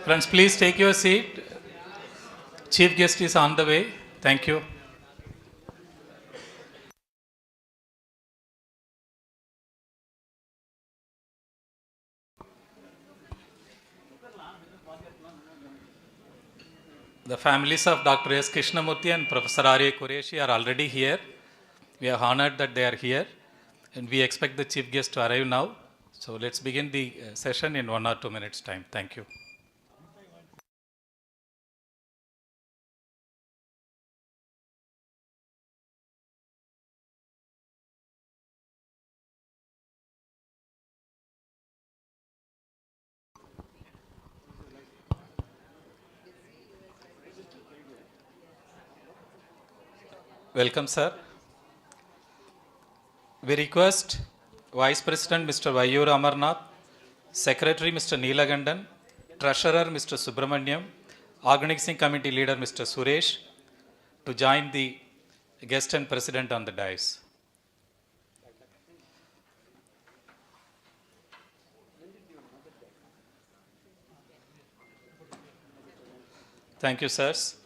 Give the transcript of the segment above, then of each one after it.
Friends, please take your seat. Chief guest is on the way. Thank you. The families of Dr. S. Krishnamurthy and Professor R.A. Qureshi are already here. We are honored that they are here, and we expect the chief guest to arrive now. So let's begin the session in 1 or 2 minutes' time. Thank you. Welcome, sir. We request Vice President Mr. Vayur Amarnath, Secretary Mr. Neelagandan, Treasurer Mr. Subramaniam, Organizing Committee Leader Mr. Suresh to join the guest and President on the dais. Thank you, sirs.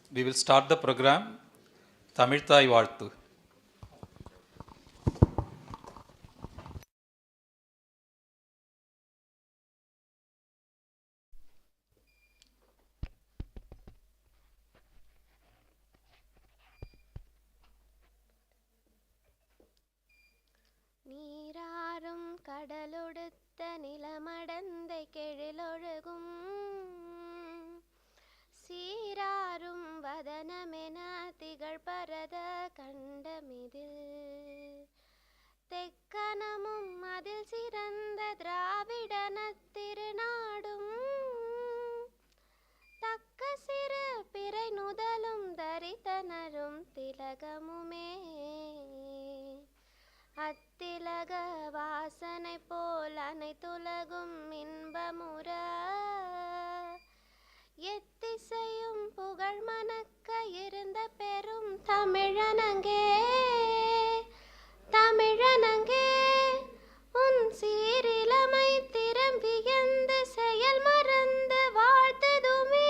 We will start the program. Tamil Thai Valthu. நீராறும் கடலொடுத்த நிலமடந்தை கெழிலொழுகும் சீராறும் வதனமென திகழ் பரத கண்டமிதில் தெக்கணமும் அதில் சிறந்த திராவிடனத் திருநாடும் தக்க சிறு பிறை நுதலும் தரித்தனரும் திலகமுமே அத்திலக வாசனை போல் அனைத்துலகும் இன்பமுற எத்திசையும் புகழ் மணக்க இருந்த பெரும் தமிழனங்கே தமிழனங்கே உன் சீரிலமை திறம் வியந்து செயல் மறந்து வாழ்த்ததுமே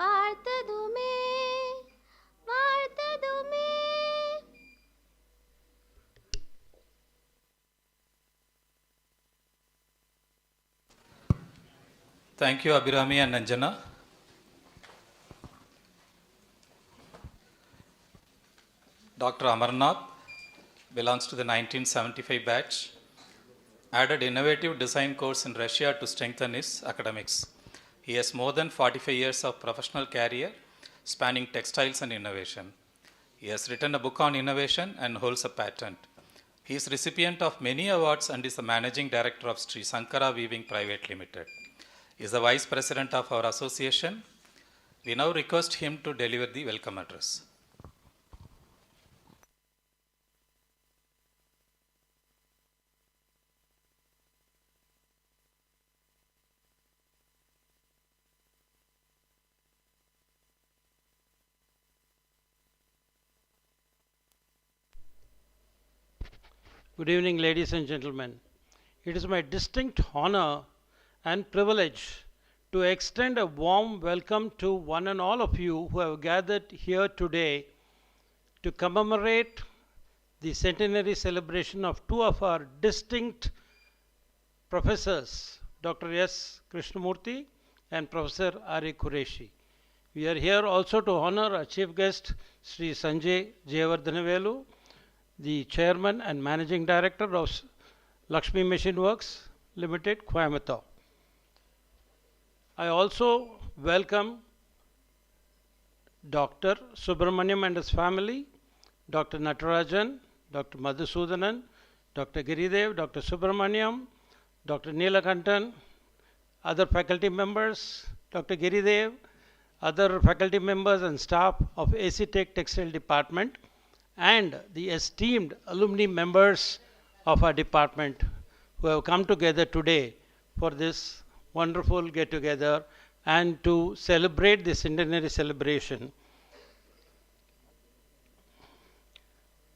வாழ்த்ததுமே வாழ்த்ததுமே. Thank you, Abhirami and Anjana. Dr. Amarnath belongs to the 1975 batch, added innovative design course in Russia to strengthen his academics. He has more than 45 years of professional career spanning textiles and innovation. He has written a book on innovation and holds a patent. He is recipient of many awards and is the managing director of Sri Sankara Weaving Private Limited. He is the vice president of our association. We now request him to deliver the welcome address. Good evening, ladies and gentlemen. It is my distinct honor and privilege to extend a warm welcome to one and all of you who have gathered here today to commemorate the centenary celebration of two of our distinct professors, Dr. S. Krishnamurthy and Professor R.A. Qureshi. We are here also to honor our chief guest, Sri Sanjay Jayavardhanavelu, the chairman and managing director of Lakshmi Machine Works Limited, Coimbatore. I also welcome Dr. Subramaniam and his family, Dr. Natarajan, Dr. Madhusudanan, Dr. Giridev, Dr. Subramaniam, Dr. Neelakantan, other faculty members, Dr. Giridev, other faculty members and staff of Actech Textile Department, and the esteemed alumni members of our department who have come together today for this wonderful get-together and to celebrate the centenary celebration.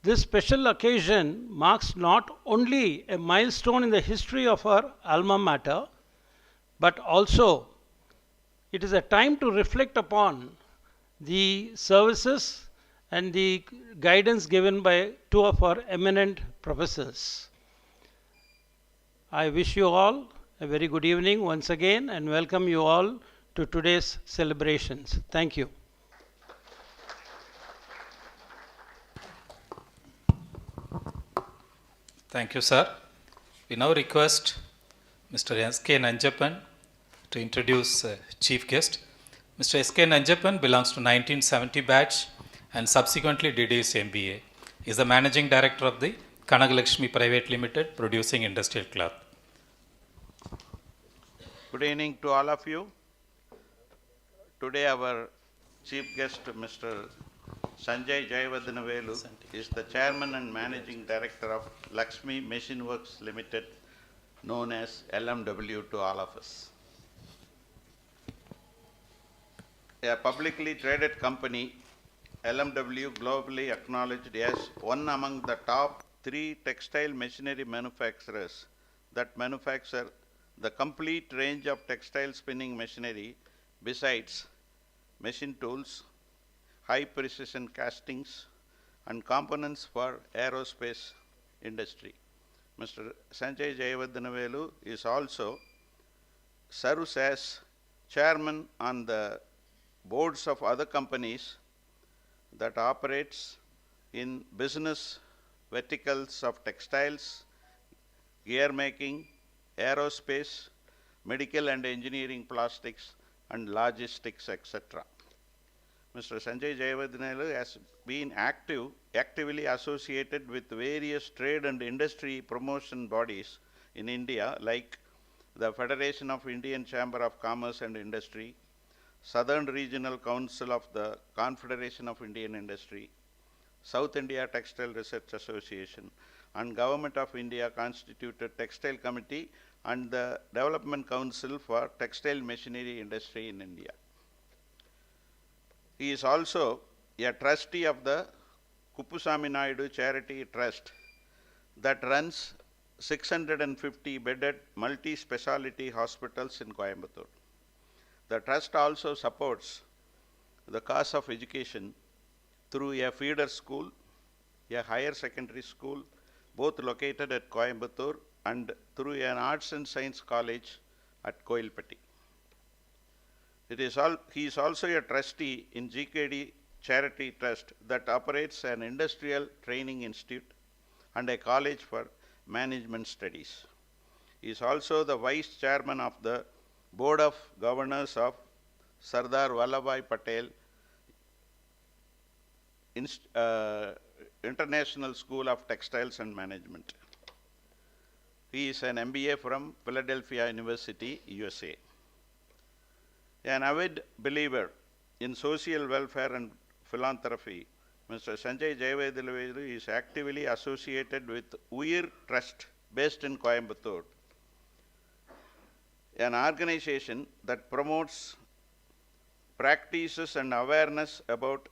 This special occasion marks not only a milestone in the history of our alma mater, but also it is a time to reflect upon the services and the guidance given by two of our eminent professors. I wish you all a very good evening once again and welcome you all to today's celebrations. Thank you. Thank you, sir. We now request Mr. S.K. Nanjappan to introduce chief guest. Mr. S.K. Nanjappan belongs to 1970 batch and subsequently did his MBA. He is the managing director of the Kanagalakshmi Private Limited, producing industrial cloth. Good evening to all of you. Today our chief guest, Mr. Sanjay Jayavardhanavelu, is the chairman and managing director of Lakshmi Machine Works Limited, known as LMW to all of us. A publicly traded company, LMW globally acknowledged as one among the top 3 textile machinery manufacturers that manufacture the complete range of textile spinning machinery besides machine tools, high precision castings and components for aerospace industry. Mr. Sanjay Jayavardhanavelu is also serves as chairman on the boards of other companies that operates in business verticals of textiles, gear making, aerospace, medical and engineering plastics and logistics, etc. Mr. Sanjay Jayavardhanavelu has been actively associated with various trade and industry promotion bodies in India like the Federation of Indian Chamber of Commerce and Industry, Southern Regional Council of the Confederation of Indian Industry, South India Textile Research Association, and Government of India constituted Textile Committee and the Development Council for Textile Machinery Industry in India. He is also a trustee of the Kuppusamy Naidu Charity Trust that runs 650 bedded multi-speciality hospitals in Coimbatore. The trust also supports the cause of education through a feeder school, a higher secondary school, both located at Coimbatore, and through an arts and science college at Koilpatti. He is also a trustee in GKD Charity Trust that operates an industrial training institute and a college for management studies. He is also the vice chairman of the Board of Governors of Sardar Vallabhbhai Patel International School of Textiles and Management. He is an MBA from Philadelphia University, USA. An avid believer in social welfare and philanthropy, Mr. Sanjay Jayavardhanavelu is actively associated with Uyir Trust based in Coimbatore, an organization that promotes practices and awareness about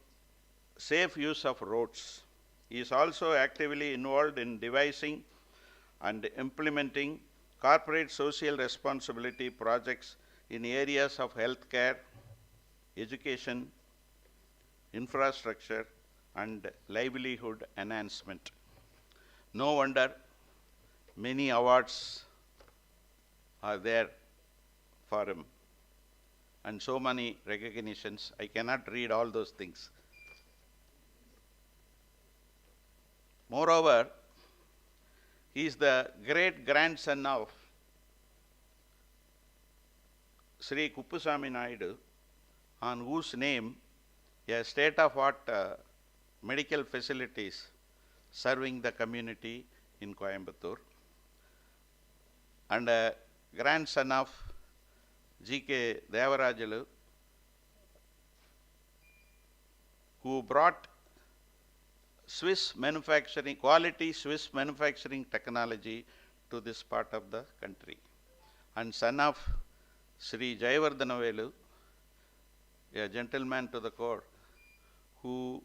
safe use of roads. He is also actively involved in devising and implementing corporate social responsibility projects in areas of healthcare, education, infrastructure, and livelihood enhancement. No wonder many awards are there for him and so many recognitions. I cannot read all those things. Moreover, he is the great grandson of Sri Kuppusamy Naidu, on whose name a state-of-art medical facilities serving the community in Coimbatore, and a grandson of G.K. Devarajalu, who brought quality Swiss manufacturing technology to this part of the country, and son of Sri Jayavardhanavelu, a gentleman to the core, who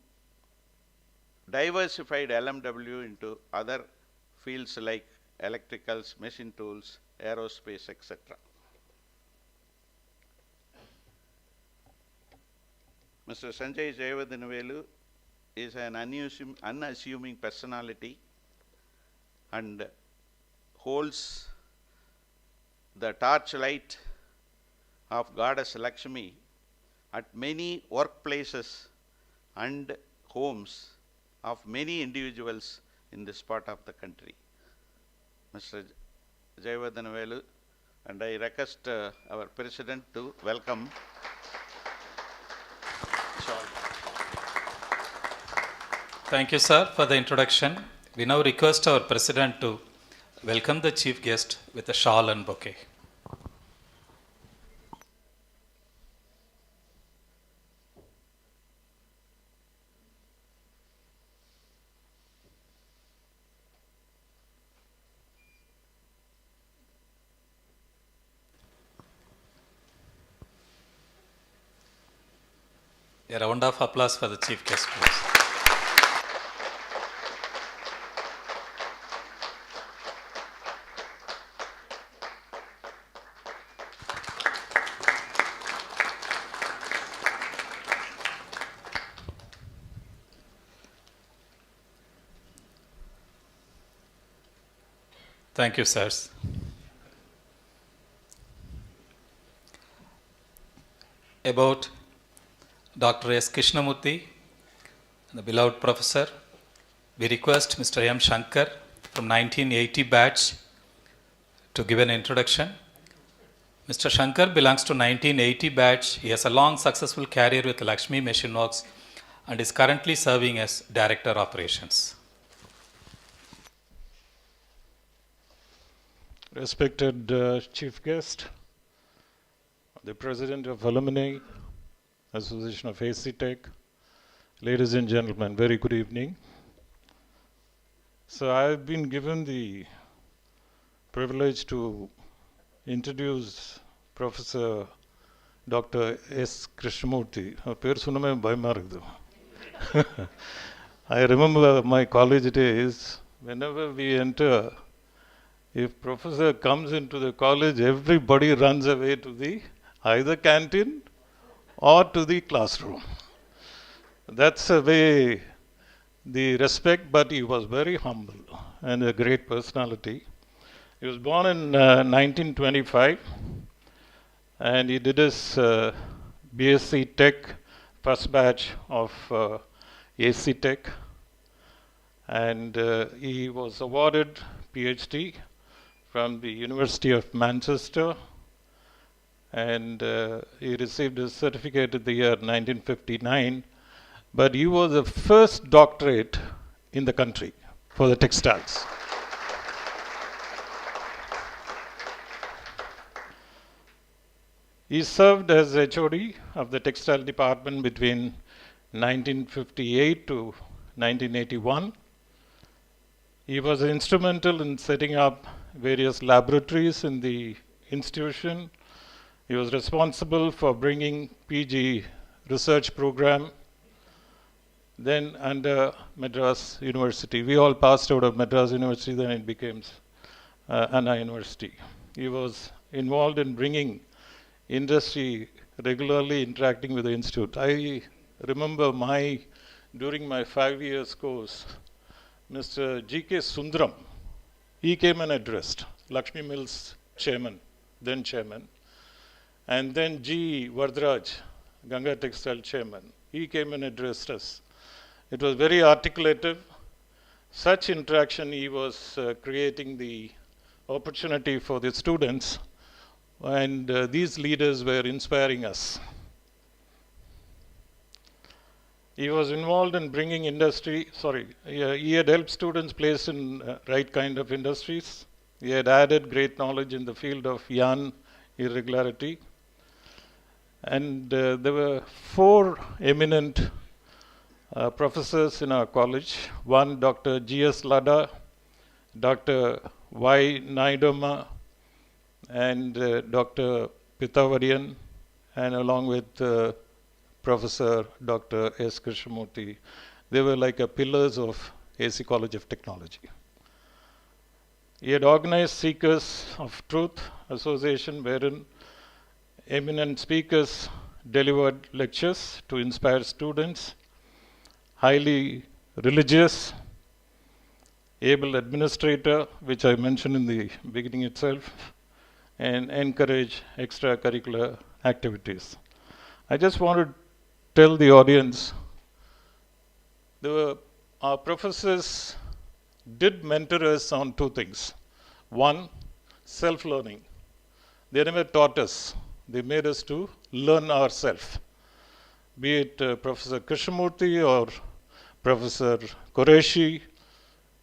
diversified LMW into other fields like electricals, machine tools, aerospace, etc. Mr. Sanjay Jayavardhanavelu is an unassuming personality and holds the torchlight of Goddess Lakshmi at many workplaces and homes of many individuals in this part of the country. Mr. Jayavardhanavelu, and I request our President to welcome. Thank you, sir, for the introduction. We now request our President to welcome the chief guest with a shawl and bouquet. A round of applause for the chief guest, please. Thank you, sirs. About Dr. S. Krishnamurthy, the beloved professor, we request Mr. M. Shankar from 1980 batch to give an introduction. Mr. Shankar belongs to 1980 batch. He has a long successful career with Lakshmi Machine Works and is currently serving as Director Operations. Respected Chief Guest, the President of Alumni Association of Actech, ladies and gentlemen, very good evening. So I've been given the privilege to introduce Professor Dr. S. Krishnamurthy. I remember my college days, whenever we enter, if professor comes into the college, everybody runs away to the either canteen or to the classroom. That's the way the respect, but he was very humble and a great personality. He was born in 1925 and he did his BSc Tech, first batch of AC Tech, and he was awarded PhD from the University of Manchester, and he received his certificate in the year 1959, but he was the first doctorate in the country for the textiles. He served as HOD of the textile department between 1958 to 1981. He was instrumental in setting up various laboratories in the institution. He was responsible for bringing PG research program. Then under Madras University, we all passed out of Madras University, then it became Anna University. He was involved in bringing industry, regularly interacting with the institute. I remember during my 5 years course, Mr. G.K. Sundaram, he came and addressed, Lakshmi Mills chairman, then chairman, and then G. Vardharaj, Ganga Textile chairman, he came and addressed us. It was very articulative. Such interaction, he was creating the opportunity for the students, and these leaders were inspiring us. He was involved in bringing industry, he had helped students place in right kind of industries. He had added great knowledge in the field of yarn irregularity. And there were 4 eminent professors in our college. One, Dr. G.S. Lada, Dr. Y. Naidoma, and Dr. Pitavarian, and along with Professor Dr. S. Krishnamurthy. They were like pillars of AC College of Technology. He had organized Seekers of Truth Association, wherein eminent speakers delivered lectures to inspire students, highly religious, able administrator, which I mentioned in the beginning itself, and encourage extracurricular activities. I just want to tell the audience, our professors did mentor us on two things. One, self-learning. They never taught us. They made us to learn ourselves. Be it Professor Krishnamurti or Professor Qureshi,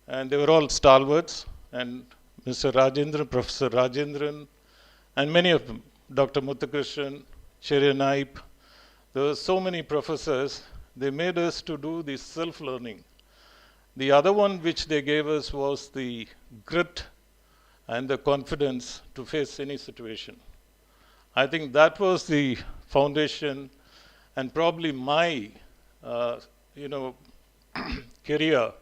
and they were all stalwarts, and Mr. Rajendran, Professor Rajendran, and many of them, Dr. Muthukrishnan, Cherry Naip. There were so many professors. They made us to do the self-learning. The other one which they gave us was the grit and the confidence to face any situation. I think that was the foundation, and probably my, career.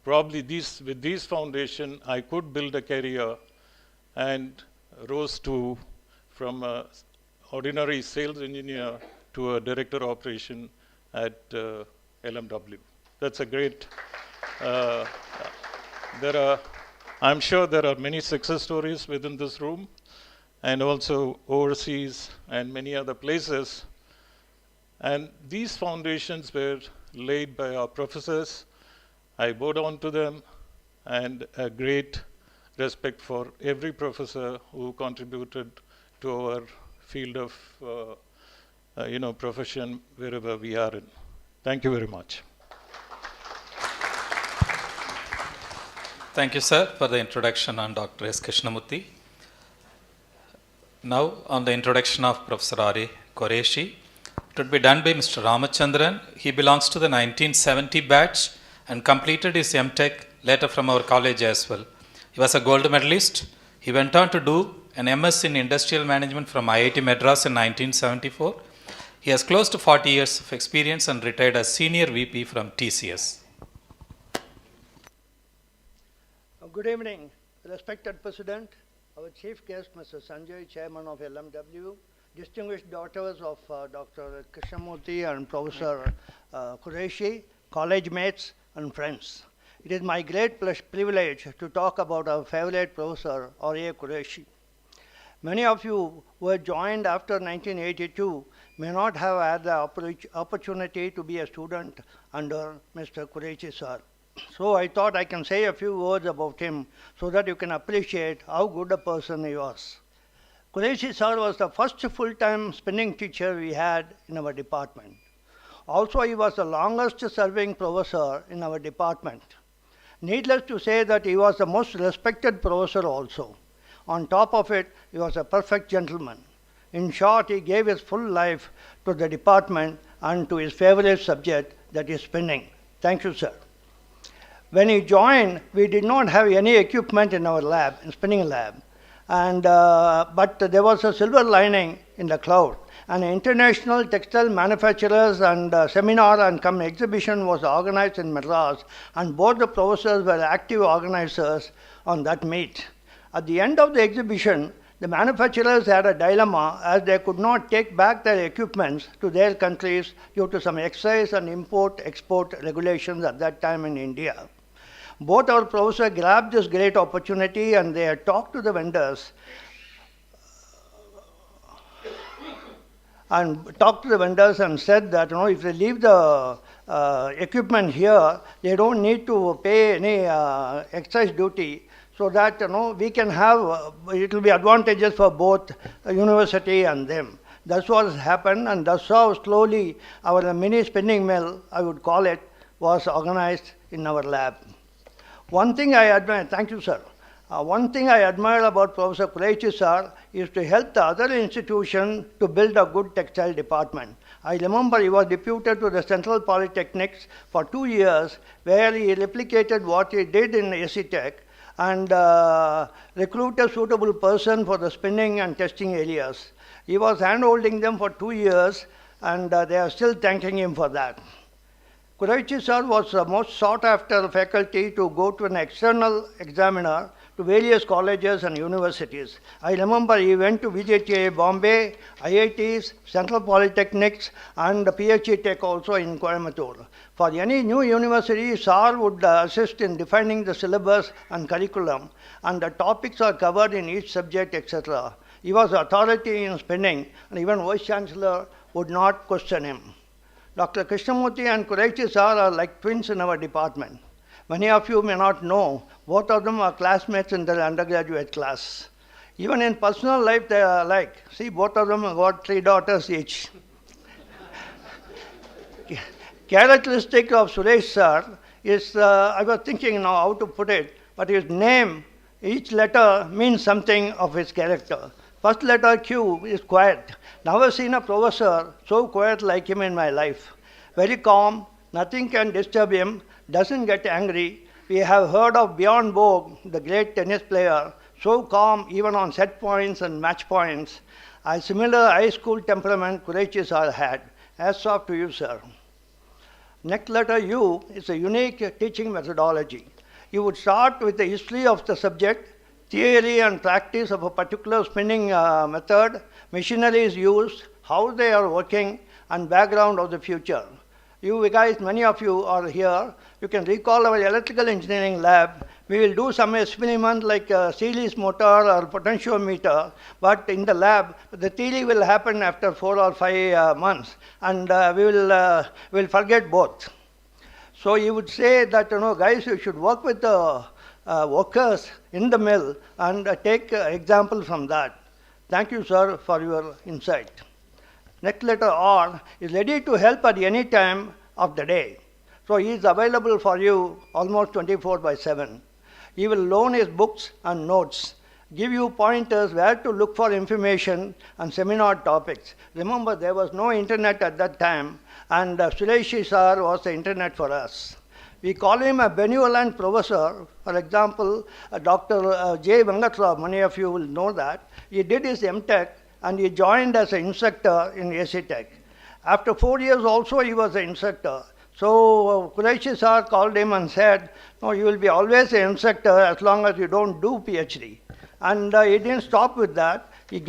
Probably with this foundation, I could build a career and rose from an ordinary sales engineer to a director of operation at LMW. That's a great. I'm sure there are many success stories within this room, and also overseas and many other places. And these foundations were laid by our professors. I bow down to them, and a great respect for every professor who contributed to our field of profession wherever we are in. Thank you very much. Thank you, sir, for the introduction on Dr. S. Krishnamurti. Now, on the introduction of Professor R.A. Qureshi, it would be done by Mr. Ramachandran. He belongs to the 1970 batch and completed his MTech later from our college as well. He was a gold medalist. He went on to do an MS in Industrial Management from IIT Madras in 1974. He has close to 40 years of experience and retired as Senior VP from TCS. Good evening, respected President, our chief guest, Mr. Sanjay, Chairman of LMW, distinguished daughters of Dr. Krishnamurti and Professor Qureshi, college mates and friends. It is my great privilege to talk about our favorite professor, R.A. Qureshi. Many of you who were joined after 1982 may not have had the opportunity to be a student under Mr. Qureshi sir. So I thought I can say a few words about him so that you can appreciate how good a person he was. Qureshi sir was the first full-time spinning teacher we had in our department. Also, he was the longest serving professor in our department. Needless to say that he was the most respected professor also. On top of it, he was a perfect gentleman. In short, he gave his full life to the department and to his favorite subject, that is spinning. Thank you, sir. When he joined, we did not have any equipment in our lab, in spinning lab. But there was a silver lining in the cloud. An international textile manufacturers and seminar and come exhibition was organized in Madras, and both the professors were active organizers on that meet. At the end of the exhibition, the manufacturers had a dilemma as they could not take back their equipments to their countries due to some excise and import-export regulations at that time in India. Both our professors grabbed this great opportunity and they had talked to the vendors and said that if they leave the equipment here, they don't need to pay any excise duty, so that we can have it will be advantageous for both university and them. That's what has happened, and that's how slowly our mini spinning mill, I would call it, was organized in our lab. One thing I admire, thank you, sir. One thing I admire about Professor Qureshi sir is to help the other institutions to build a good textile department. I remember he was deputed to the Central Polytechnics for 2 years, where he replicated what he did in Actech and recruited a suitable person for the spinning and testing areas. He was hand-holding them for 2 years, and they are still thanking him for that. Qureshi sir was the most sought-after faculty to go to an external examiner to various colleges and universities. I remember he went to VJTA Bombay, IITs, Central Polytechnics, and PhD Tech also in Coimbatore. For any new university, SAR would assist in defining the syllabus and curriculum, and the topics are covered in each subject, etc. He was authority in spinning, and even Vice Chancellor would not question him. Dr. Krishnamurti and Kuraichi sir are like twins in our department. Many of you may not know, both of them are classmates in their undergraduate class. Even in personal life, they are alike. See, both of them have got 3 daughters each. Characteristic of Suresh sir is, I was thinking now how to put it, but his name, each letter means something of his character. First letter Q is quiet. Never seen a professor so quiet like him in my life. Very calm, nothing can disturb him, doesn't get angry. We have heard of Bjorn Borg, the great tennis player, so calm even on set points and match points. A similar high school temperament Kuraichi sir had. Hats off to you, sir. Next letter U is a unique teaching methodology. You would start with the history of the subject, theory and practice of a particular spinning method, machineries used, how they are working, and background of the future. You guys, many of you are here. You can recall our electrical engineering lab. We will do some experiment like a series motor or potentiometer, but in the lab, the theory will happen after 4 or 5 months, and we will forget both. So you would say that, guys, you should work with the workers in the mill and take example from that. Thank you, sir, for your insight. Next letter R is ready to help at any time of the day. So he is available for you almost 24/7. He will loan his books and notes, give you pointers where to look for information and seminar topics. Remember, there was no internet at that time, and Sureshi sir was the internet for us. We call him a benevolent professor. For example, Dr. J. Vengatrao, many of you will know that. He did his MTech and he joined as an instructor in Actech. After 4 years also he was an instructor. So Kuraichi sir called him and said, no, you will be always an instructor as long as you don't do PhD. And he didn't stop with that. He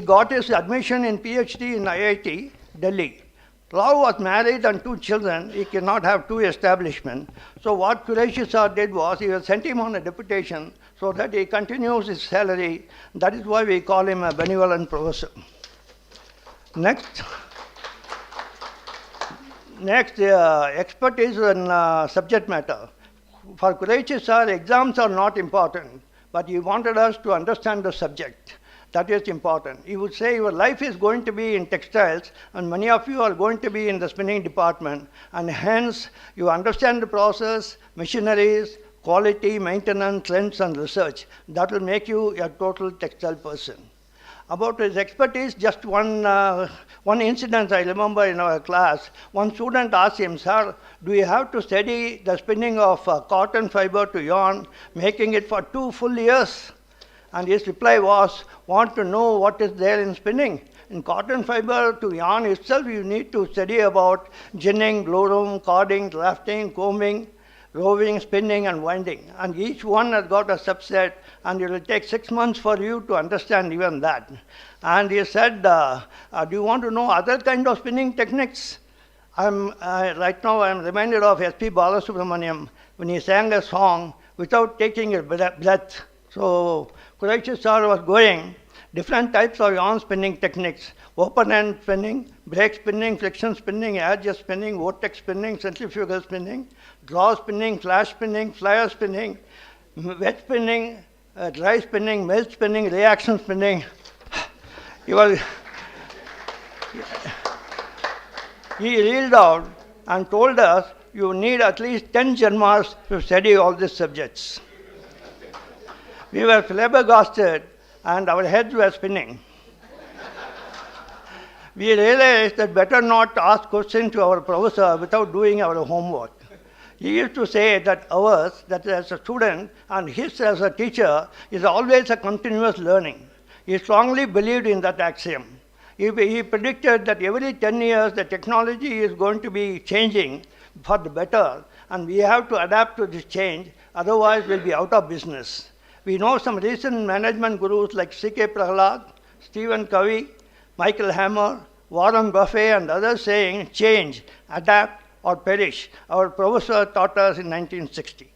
got his admission in PhD in IIT, Delhi. Rao was married and 2 children. He cannot have 2 establishments. So what Kuraichi sir did was he sent him on a deputation so that he continues his salary. That is why we call him a benevolent professor. Next, expertise in subject matter. For Kuraichi sir, exams are not important, but he wanted us to understand the subject. That is important. He would say your life is going to be in textiles, and many of you are going to be in the spinning department, and hence you understand the process, machineries, quality, maintenance, trends, and research. That will make you a total textile person. About his expertise, just one incident I remember in our class. One student asked him, sir, do you have to study the spinning of cotton fiber to yarn, making it for 2 full years? And his reply was, want to know what is there in spinning? In cotton fiber to yarn itself, you need to study about ginning, blowroom, carding, drafting, combing, roving, spinning, and winding. And each one has got a subset, and it will take 6 months for you to understand even that. And he said, do you want to know other kind of spinning techniques? Right now I'm reminded of S.P. Balasubramaniam when he sang a song without taking a breath. So Kuraichi sir was going different types of yarn spinning techniques: open end spinning, break spinning, friction spinning, adjust spinning, vortex spinning, centrifugal spinning, draw spinning, flash spinning, flyer spinning, wet spinning, dry spinning, melt spinning, reaction spinning. He reeled out and told us you need at least 10 Janmas to study all these subjects. We were flabbergasted and our heads were spinning. We realized that better not ask questions to our professor without doing our homework. He used to say that ours, that as a student, and his as a teacher, is always a continuous learning. He strongly believed in that axiom. He predicted that every 10 years the technology is going to be changing for the better, and we have to adapt to this change, otherwise we'll be out of business. We know some recent management gurus like C.K. Prahlad, Stephen Covey, Michael Hammer, Warren Buffett, and others saying change, adapt, or perish. Our professor taught us in 1960.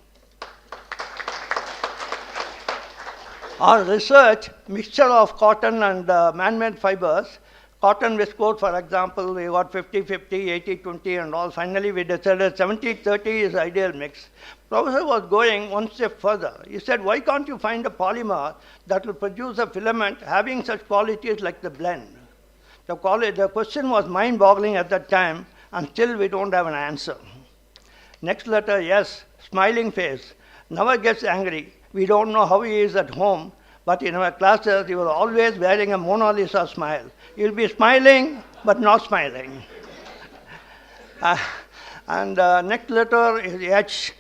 Our research, mixture of cotton and man-made fibers, cotton viscose, for example, we got 50-50, 80-20 and all. Finally, we decided 70-30 is ideal mix. Professor was going one step further. He said, why can't you find a polymer that will produce a filament having such qualities like the blend? The question was mind-boggling at that time, and still we don't have an answer. Next letter, yes, smiling face, never gets angry. We don't know how he is at home, but in our classes, he was always wearing a Mona Lisa smile. He'll be smiling, but not smiling. Next letter is H,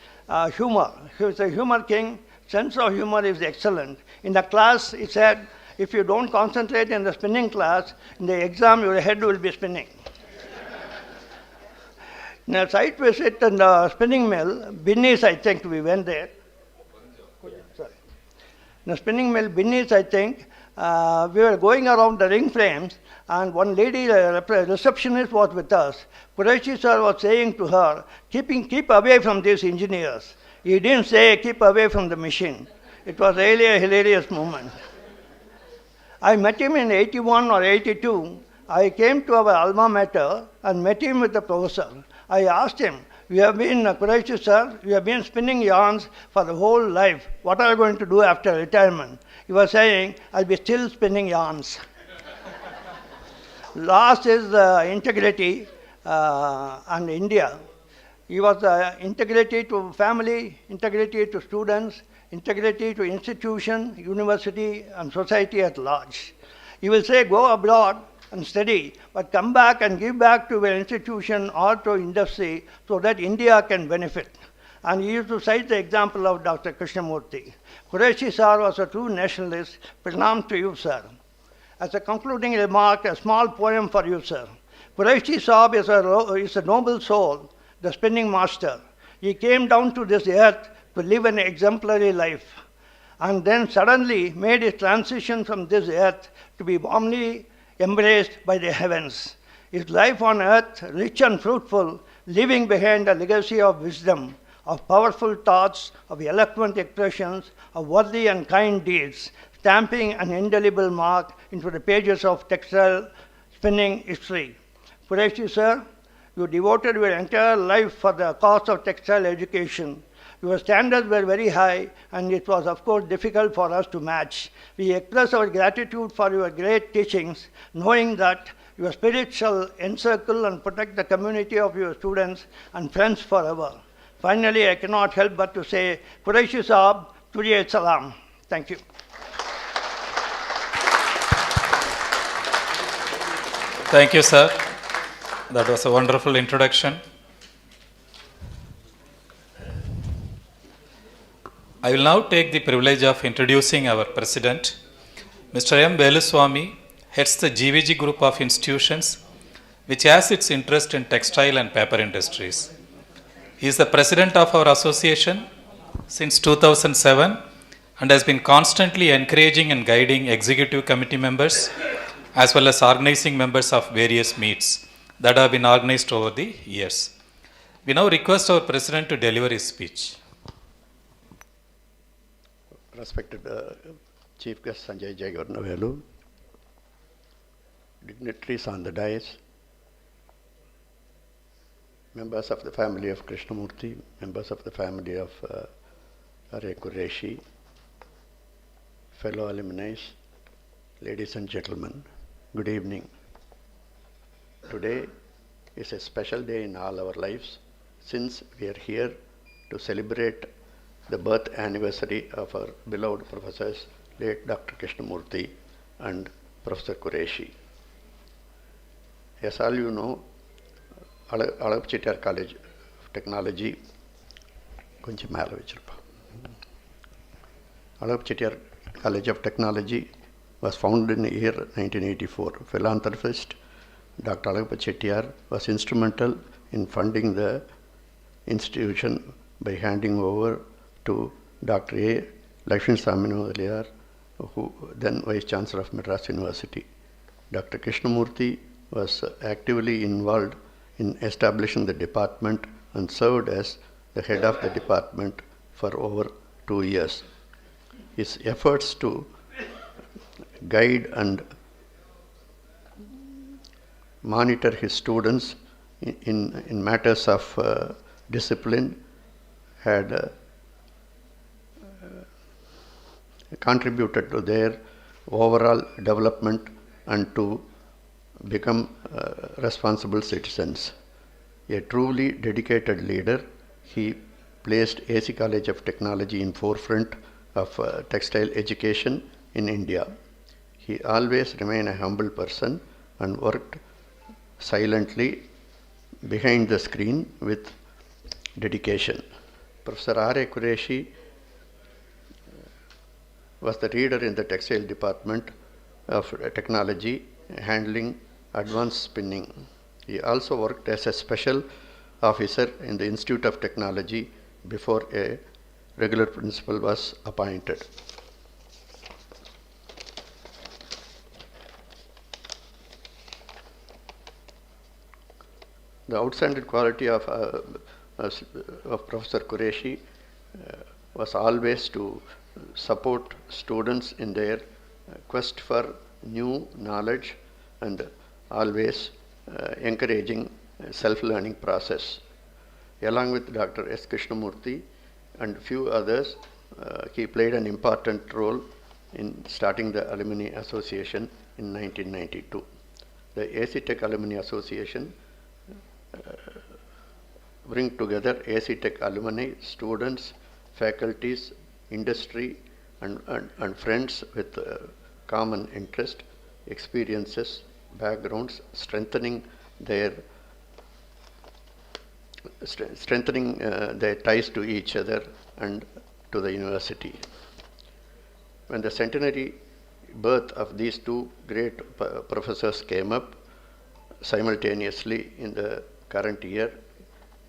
humor. He was a humor king. Sense of humor is excellent. In the class, he said, if you don't concentrate in the spinning class, in the exam, your head will be spinning. In a site visit in the spinning mill, Binnis, I think we went there. Sorry. In the spinning mill, Binnis, I think, we were going around the ring frames, and one lady, a receptionist, was with us. Qureshi sir was saying to her, keep away from these engineers. He didn't say keep away from the machine. It was really a hilarious moment. I met him in 81 or 82. I came to our alma mater and met him with the professor. I asked him, Qureshi sir, you have been spinning yarns for the whole life. What are you going to do after retirement? He was saying, I'll be still spinning yarns. Last is integrity and India. He was integrity to family, integrity to students, integrity to institution, university, and society at large. He will say, go abroad and study, but come back and give back to your institution or to industry so that India can benefit. And he used to cite the example of Dr. Krishnamurti. Qureshi sir was a true nationalist. Pranam to you, sir. As a concluding remark, a small poem for you, sir. Qureshi Saab is a noble soul, the spinning master. He came down to this earth to live an exemplary life, and then suddenly made his transition from this earth to be warmly embraced by the heavens. His life on earth, rich and fruitful, leaving behind a legacy of wisdom, of powerful thoughts, of eloquent expressions, of worthy and kind deeds, stamping an indelible mark into the pages of textile spinning history. Qureshi sir, you devoted your entire life for the cause of textile education. Your standards were very high, and it was, of course, difficult for us to match. We express our gratitude for your great teachings, knowing that your spirit shall encircle and protect the community of your students and friends forever. Finally, I cannot help but to say, Qureshi Saab, Tujhe Salam. Thank you. Thank you, sir. That was a wonderful introduction. I will now take the privilege of introducing our president. Mr. M. Veluswamy heads the GVG group of institutions, which has its interest in textile and paper industries. He is the president of our association since 2007 and has been constantly encouraging and guiding executive committee members as well as organizing members of various meets that have been organized over the years. We now request our president to deliver his speech. Respected Chief Guest Sanjay Jayagornavelu, dignitaries on the dais, members of the family of Krishnamurti, members of the family of Are Qureshi, fellow alumni, ladies and gentlemen, good evening. Today is a special day in all our lives since we are here to celebrate the birth anniversary of our beloved professors, late Dr. Krishnamurti and Professor Qureshi. As all you know, Alumni College of Technology, Alumni College of Technology was founded in the year 1984. Philanthropist Dr. Alagappa Chettiar was instrumental in funding the institution by handing over to Dr. A. Lakshmi Saminodaliyar, who then Vice Chancellor of Madras University. Dr. Krishnamurthy was actively involved in establishing the department and served as the head of the department for over 2 years. His efforts to guide and monitor his students in matters of discipline had contributed to their overall development and to become responsible citizens. A truly dedicated leader, he placed AC College of Technology in forefront of textile education in India. He always remained a humble person and worked silently behind the screen with dedication. Professor R.A. Qureshi was the leader in the textile department of technology, handling advanced spinning. He also worked as a special officer in the Institute of Technology before a regular principal was appointed. The outstanding quality of Professor Qureshi was always to support students in their quest for new knowledge and always encouraging self-learning process. Along with Dr. S. Krishnamurthy and few others, he played an important role in starting the Alumni Association in 1992. The Actech Alumni Association bring together Actech alumni, students, faculties, industry, and friends with common interest, experiences, backgrounds, strengthening their ties to each other and to the university. When the centenary birth of these two great professors came up simultaneously in the current year,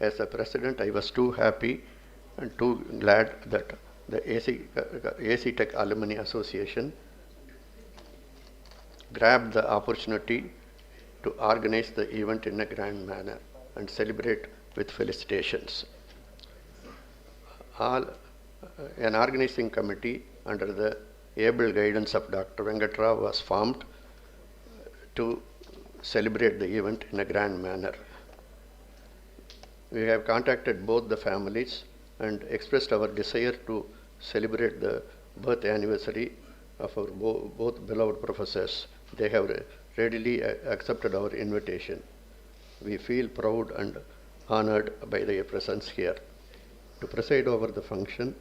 as a president, I was too happy and too glad that the Actech Alumni Association grabbed the opportunity to organize the event in a grand manner and celebrate with felicitations. An organizing committee under the able guidance of Dr. Venkatrao was formed to celebrate the event in a grand manner. We have contacted both the families and expressed our desire to celebrate the birth anniversary of our both beloved professors. They have readily accepted our invitation. We feel proud and honored by their presence here. To preside over the function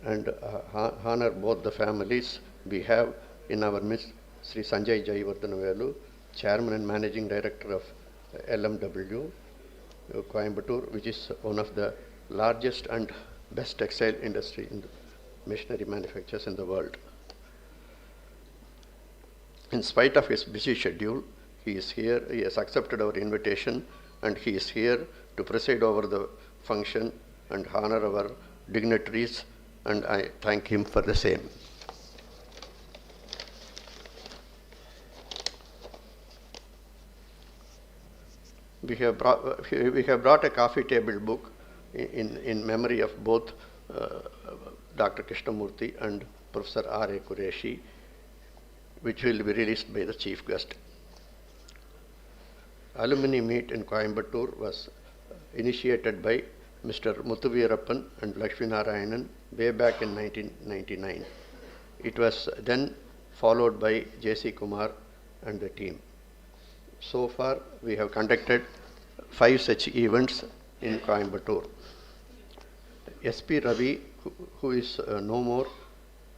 and honor both the families, we have in our midst Sri Sanjay Jayavardhanavelu, Chairman and Managing Director of LMW, Coimbatore, which is one of the largest and best textile industry in the machinery manufacturers in the world. In spite of his busy schedule, he is here, he has accepted our invitation, and he is here to preside over the function and honor our dignitaries, and I thank him for the same. We have brought a coffee table book in memory of both Dr. Krishnamurthy and Professor R.A. Qureshi, which will be released by the chief guest. Alumni meet in Coimbatore was initiated by Mr. Muthuveerappan and Lakshmi Narayanan way back in 1999. It was then followed by J.C. Kumar and the team. So far, we have conducted 5 such events in Coimbatore. S.P. Ravi, who is no more,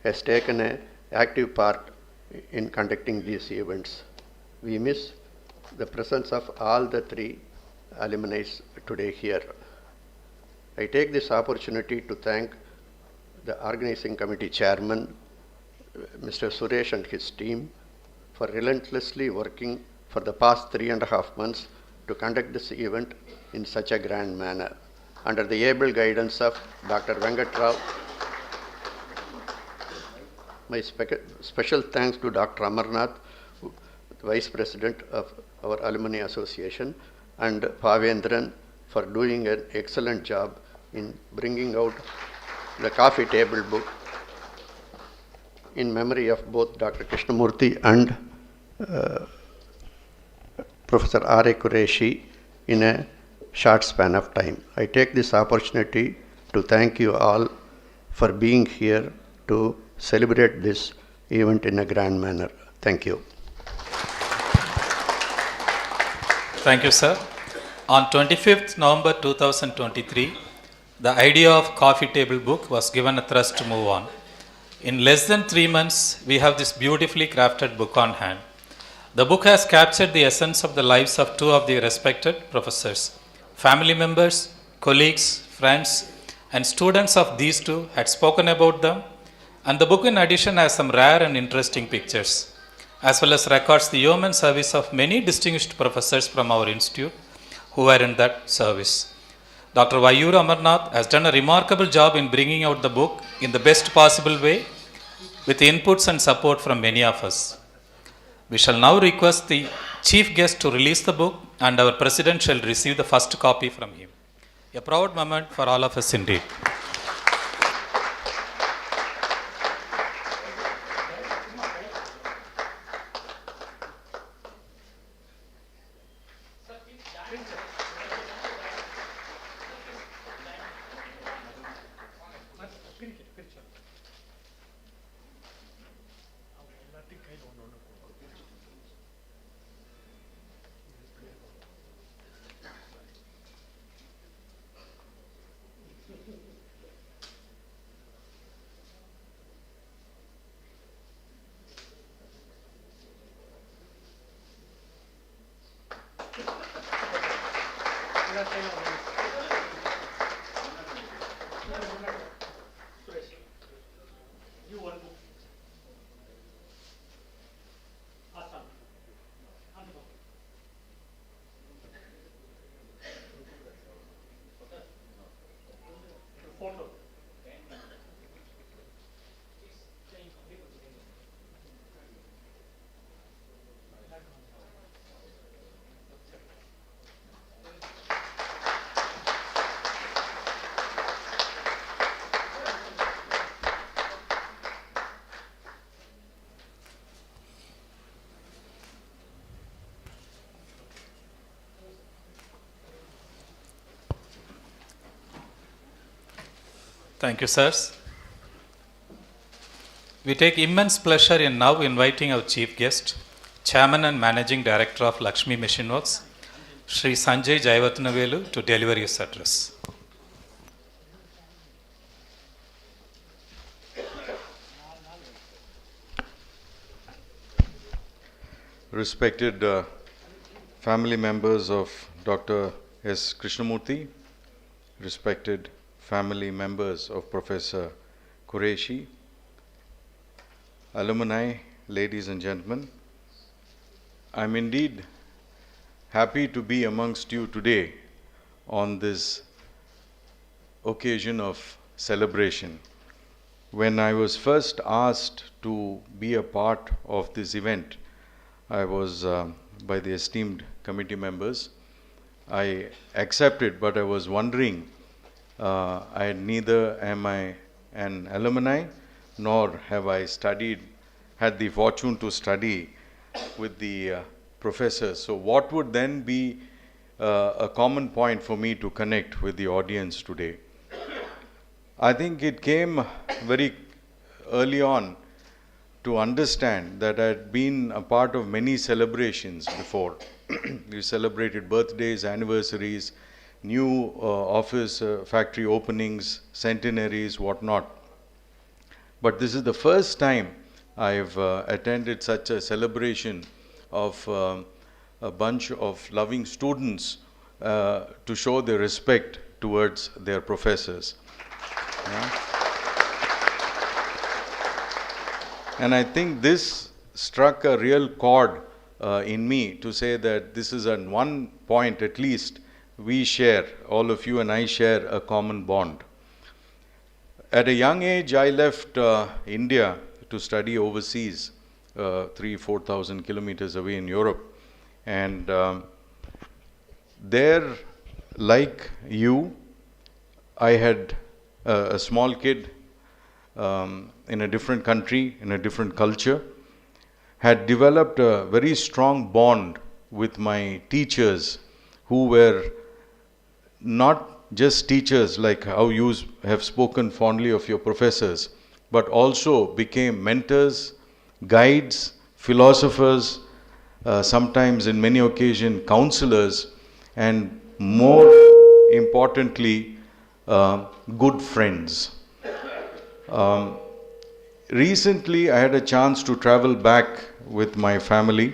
has taken an active part in conducting these events. We miss the presence of all the 3 alumni today here. I take this opportunity to thank the organizing committee chairman, Mr. Suresh, and his team for relentlessly working for the past 3.5 months to conduct this event in such a grand manner. Under the able guidance of Dr. Venkatrao My special thanks to Dr. Amarnath, Vice President of our Alumni Association, and Pavendran for doing an excellent job in bringing out the coffee table book in memory of both Dr. Krishnamurti and Professor R.A. Qureshi in a short span of time. I take this opportunity to thank you all for being here to celebrate this event in a grand manner. Thank you. Thank you, sir. On 25th November 2023, the idea of coffee table book was given a thrust to move on. In less than 3 months, we have this beautifully crafted book on hand. The book has captured the essence of the lives of two of the respected professors. Family members, colleagues, friends, and students of these two had spoken about them, and the book in addition has some rare and interesting pictures, as well as records the yeoman service of many distinguished professors from our institute who were in that service. Dr. Vayur Amarnath has done a remarkable job in bringing out the book in the best possible way with inputs and support from many of us. We shall now request the chief guest to release the book, and our president shall receive the first copy from him. A proud moment for all of us indeed. Thank you, sirs. We take immense pleasure in now inviting our chief guest, Chairman and Managing Director of Lakshmi Machine Works, Sri Sanjay Jayavatnavelu, to deliver his address. Respected family members of Dr. S. Krishnamurti, respected family members of Professor Qureshi, alumni, ladies and gentlemen, I'm indeed happy to be amongst you today on this occasion of celebration. When I was first asked to be a part of this event, I was by the esteemed committee members. I accepted, but I was wondering, neither am I an alumni, nor have I had the fortune to study with the professors. So what would then be a common point for me to connect with the audience today? I think it came very early on to understand that I had been a part of many celebrations before. We celebrated birthdays, anniversaries, new office, factory openings, centenaries, whatnot. But this is the first time I've attended such a celebration of a bunch of loving students to show their respect towards their professors. Yeah. And I think this struck a real chord in me to say that this is at one point at least we share, all of you and I share a common bond. At a young age, I left India to to study overseas, 4,000 kilometers away in Europe. And there, like you, I had a small kid in a different country, in a different culture, had developed a very strong bond with my teachers, who were not just teachers like how you have spoken fondly of your professors, but also became mentors, guides, philosophers, sometimes in many occasions counselors, and more importantly, good friends. Recently, I had a chance to travel back with my family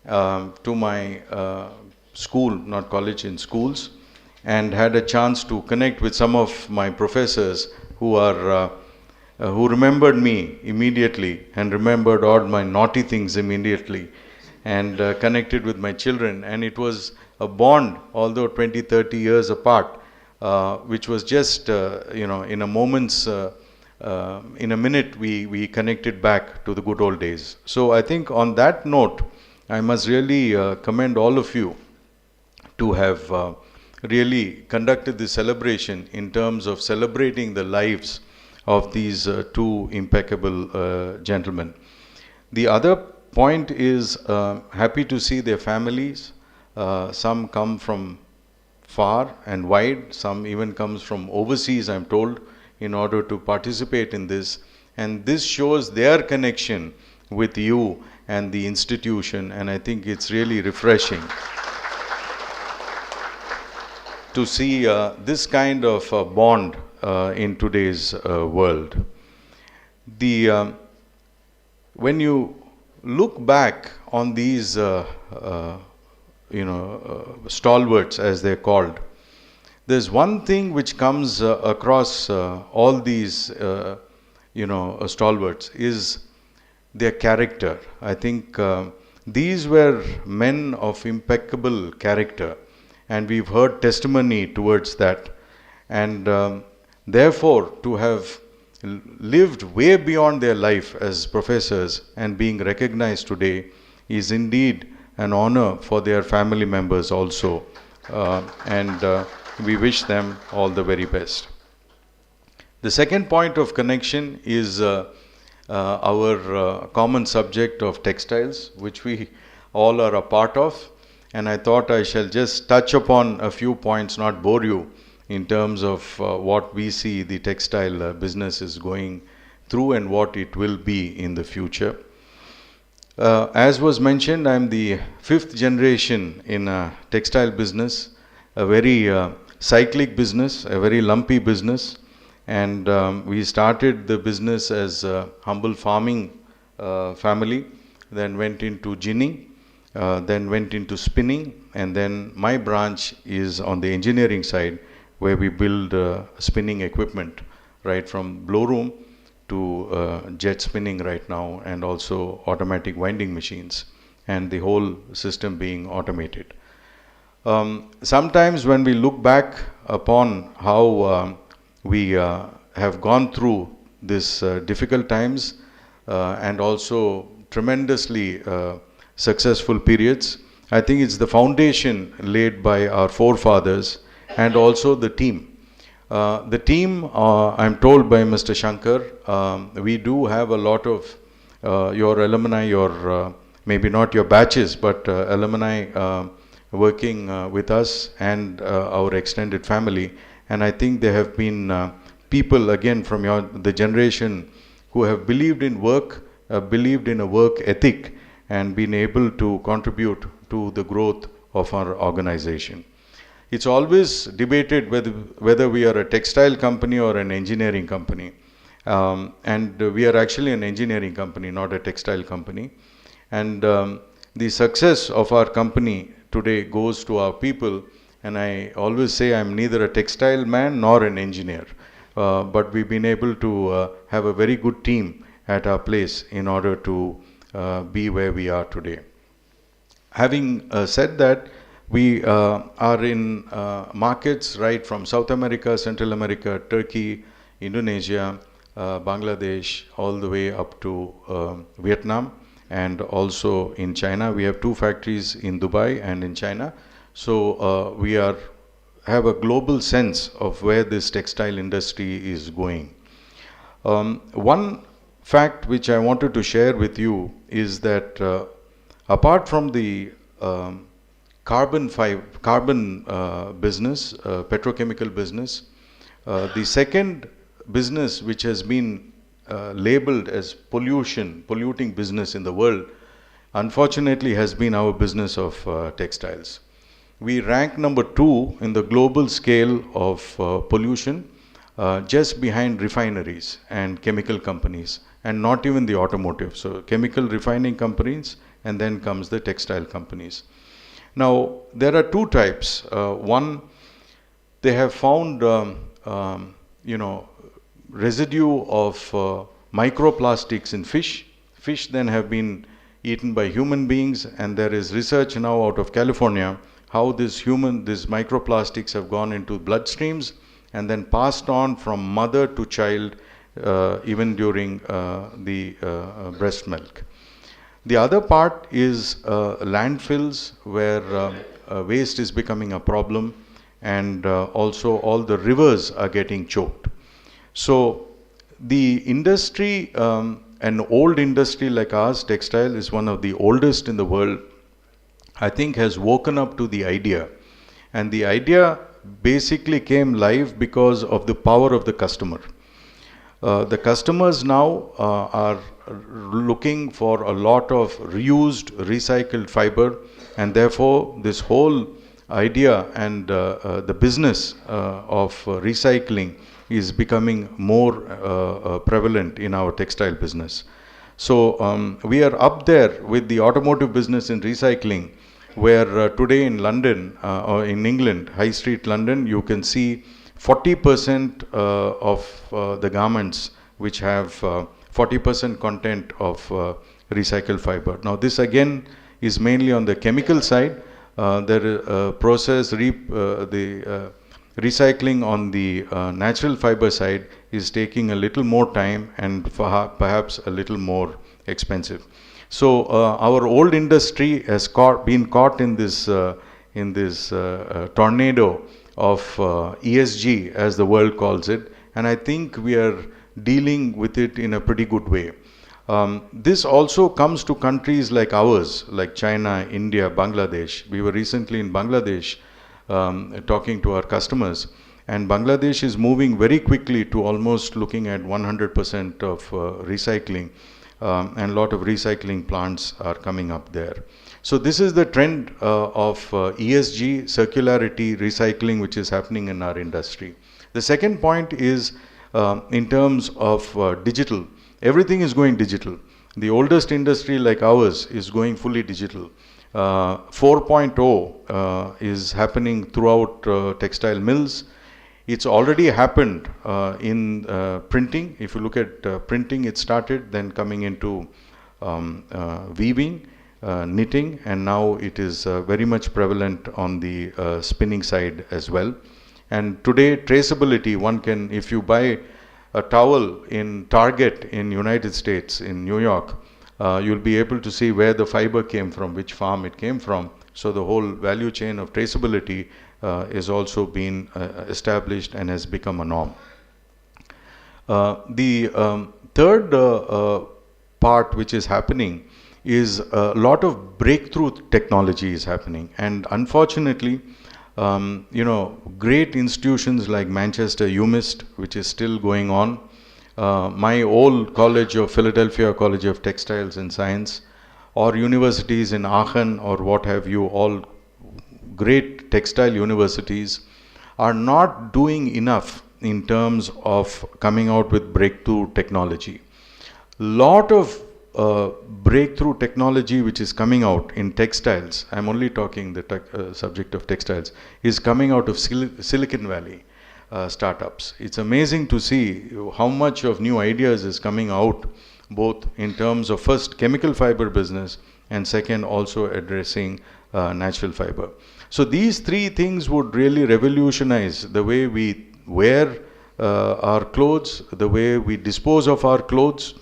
to my school, not college, in schools, and had a chance to connect with some of my professors who remembered me immediately and remembered all my naughty things immediately, and connected with my children. And it was a bond, although 20, 30 years apart, which was just, in a moment's, in a minute, we connected back to the good old days. So I think on that note, I must really commend all of you to have really conducted this celebration in terms of celebrating the lives of these two impeccable gentlemen. The other point is happy to see their families. Some come from far and wide, some even comes from overseas, I'm told, in order to participate in this. And this shows their connection with you and the institution, and I think it's really refreshing to see this kind of bond in today's world. When you look back on these stalwarts, as they're called, there's one thing which comes across all these stalwarts is their character. I think these were men of impeccable character, and we've heard testimony towards that. And therefore, to have lived way beyond their life as professors and being recognized today is indeed an honor for their family members also. And we wish them all the very best. The second point of connection is our common subject of textiles, which we all are a part of. And I thought I shall just touch upon a few points, not bore you, in terms of what we see the textile business is going through and what it will be in the future. As was mentioned, I'm the fifth generation in a textile business, a very cyclic business, a very lumpy business. And we started the business as a humble farming family, then went into ginning, then went into spinning, and then my branch is on the engineering side, where we build spinning equipment, right from blow room to jet spinning right now, and also automatic winding machines, and the whole system being automated. Sometimes when we look back upon how we have gone through this difficult times and also tremendously successful periods, I think it's the foundation laid by our forefathers and also the team. The team, I'm told by Mr. Shankar, we do have a lot of your alumni, your maybe not your batches, but alumni working with us and our extended family. And I think there have been people again from the generation who have believed in work, believed in a work ethic, and been able to contribute to the growth of our organization. It's always debated whether we are a textile company or an engineering company. And we are actually an engineering company, not a textile company. And the success of our company today goes to our people. And I always say I'm neither a textile man nor an engineer. But we've been able to have a very good team at our place in order to be where we are today. Having said that, we are in markets right from South America, Central America, Turkey, Indonesia, Bangladesh, all the way up to Vietnam, and also in China. We have 2 factories in Dubai and in China. So we have a global sense of where this textile industry is going. One fact which I wanted to share with you is that apart from the carbon business, petrochemical business, the second business which has been labeled as polluting business in the world, unfortunately has been our business of textiles. We rank number 2 in the global scale of pollution, just behind refineries and chemical companies, and not even the automotive. So chemical refining companies, and then comes the textile companies. Now, there are 2 types. One, they have found residue of microplastics in fish. Fish then have been eaten by human beings, and there is research now out of California how these microplastics have gone into bloodstreams and then passed on from mother to child, even during the breast milk. The other part is landfills, where waste is becoming a problem, and also all the rivers are getting choked. So the industry, an old industry like ours, textile, is one of the oldest in the world, I think has woken up to the idea. And the idea basically came live because of the power of the customer. The customers now are looking for a lot of reused, recycled fiber, and therefore this whole idea and the business of recycling is becoming more prevalent in our textile business. So we are up there with the automotive business in recycling, where today in London or in England, High Street London, you can see 40% of the garments which have 40% content of recycled fiber. Now this again is mainly on the chemical side. The recycling on the natural fiber side is taking a little more time and perhaps a little more expensive. So our old industry has been caught in this tornado of ESG, as the world calls it, and I think we are dealing with it in a pretty good way. This also comes to countries like ours, like China, India, Bangladesh. We were recently in Bangladesh talking to our customers, and Bangladesh is moving very quickly to almost looking at 100% of recycling, and a lot of recycling plants are coming up there. So this is the trend of ESG, circularity, recycling, which is happening in our industry. The second point is in terms of digital. Everything is going digital. The oldest industry like ours is going fully digital. 4.0 is happening throughout textile mills. It's already happened in printing. If you look at printing, it started, then coming into weaving, knitting, and now it is very much prevalent on the spinning side as well. And today, traceability, one can, if you buy a towel in Target in United States, in New York, you'll be able to see where the fiber came from, which farm it came from. So the whole value chain of traceability is also been established and has become a norm. The third part which is happening is a lot of breakthrough technology is happening, and unfortunately, great institutions like Manchester UMIST, which is still going on, my old college of Philadelphia College of Textiles and Science, or universities in Aachen or what have you, all great textile universities, are not doing enough in terms of coming out with breakthrough technology. Lot of breakthrough technology which is coming out in textiles, I'm only talking the subject of textiles, is coming out of Silicon Valley startups. It's amazing to see how much of new ideas is coming out, both in terms of first chemical fiber business, and second also addressing natural fiber. So these three things would really revolutionize the way we wear, our clothes, the way we dispose of our clothes.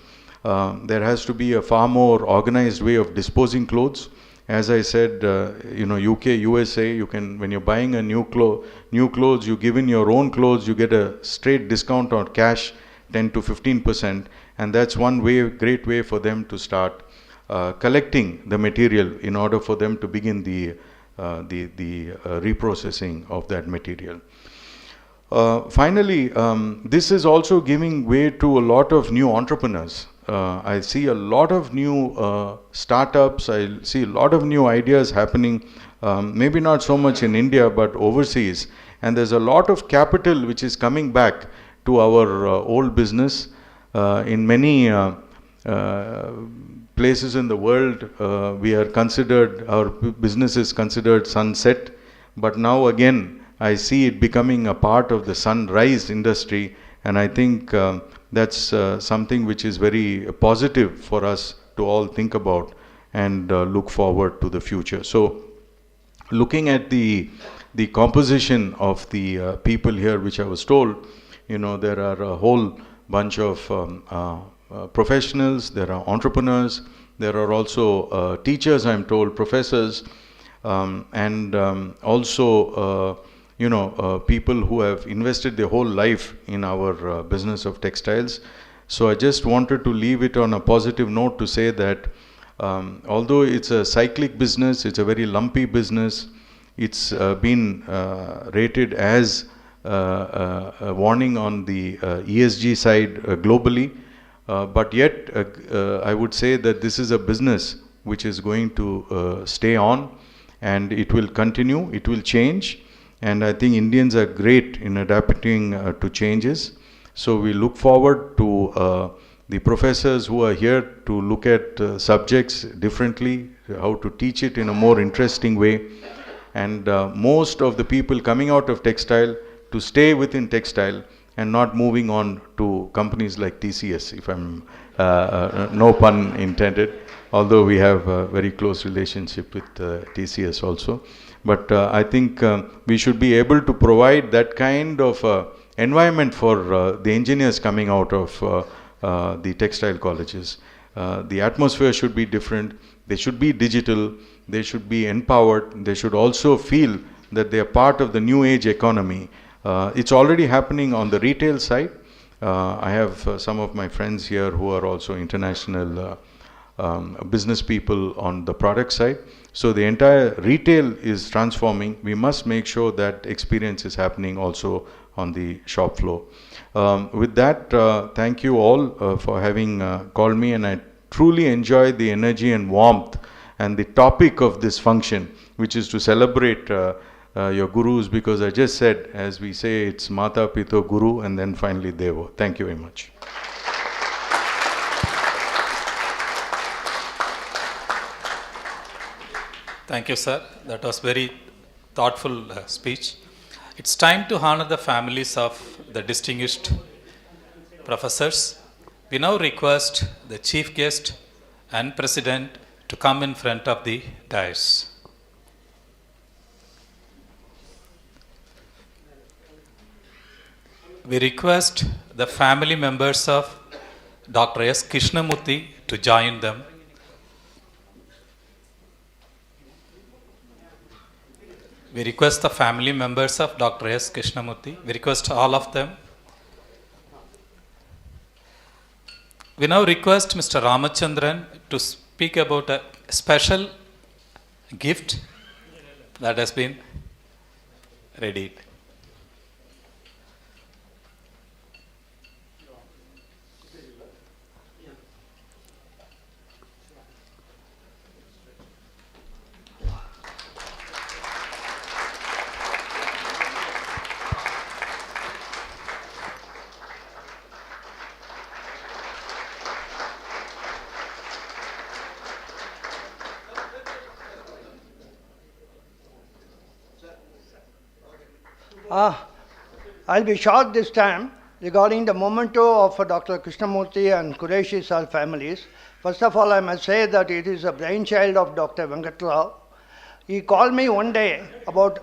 There has to be a far more organized way of disposing clothes. As I said, UK, USA, you can, when you're buying a new clothes, you give in your own clothes, you get a straight discount on cash, 10 to 15%, and that's one way, great way for them to start collecting the material in order for them to begin the reprocessing of that material. Finally, this is also giving way to a lot of new entrepreneurs. I see a lot of new startups, I see a lot of new ideas happening, maybe not so much in India but overseas, and there's a lot of capital which is coming back to our old business. In many places in the world, we are considered, our business is considered sunset, but now again I see it becoming a part of the sunrise industry, and I think that's something which is very positive for us to all think about and look forward to the future. So, looking at the composition of the people here, which I was told, there are a whole bunch of professionals, there are entrepreneurs, there are also teachers, I'm told, professors, and also people who have invested their whole life in our business of textiles. So I just wanted to leave it on a positive note to say that although it's a cyclic business, it's a very lumpy business, it's been rated as a warning on the ESG side globally, but yet I would say that this is a business which is going to stay on, and it will continue, it will change. And I think Indians are great in adapting to changes. So we look forward to the professors who are here to look at subjects differently, how to teach it in a more interesting way. And most of the people coming out of textile to stay within textile and not moving on to companies like TCS, if I'm, no pun intended, although we have a very close relationship with TCS also. But I think we should be able to provide that kind of environment for the engineers coming out of the textile colleges. The atmosphere should be different, they should be digital, they should be empowered, they should also feel that they are part of the new age economy. It's already happening on the retail side. I have some of my friends here who are also international business people on the product side. So the entire retail is transforming. We must make sure that experience is happening also on the shop floor. With that, thank you all for having called me, and I truly enjoy the energy and warmth and the topic of this function, which is to celebrate your gurus, because I just said, as we say, it's Mata, Pito, Guru, and then finally Devo. Thank you very much. Thank you, sir. That was very thoughtful speech. It's time to honor the families of the distinguished professors. We now request the chief guest and president to come in front of the dais. We request the family members of Dr. S. Krishnamurthy to join them. We request the family members of Dr. S. Krishnamurthy. We request all of them. We now request Mr. Ramachandran to speak about a special gift that has been readied. I'll be short this time regarding the memento of Dr. Krishnamurthy and Qureshi sir families. First of all, I must say that it is a brainchild of Dr. Venkatrao. He called me one day about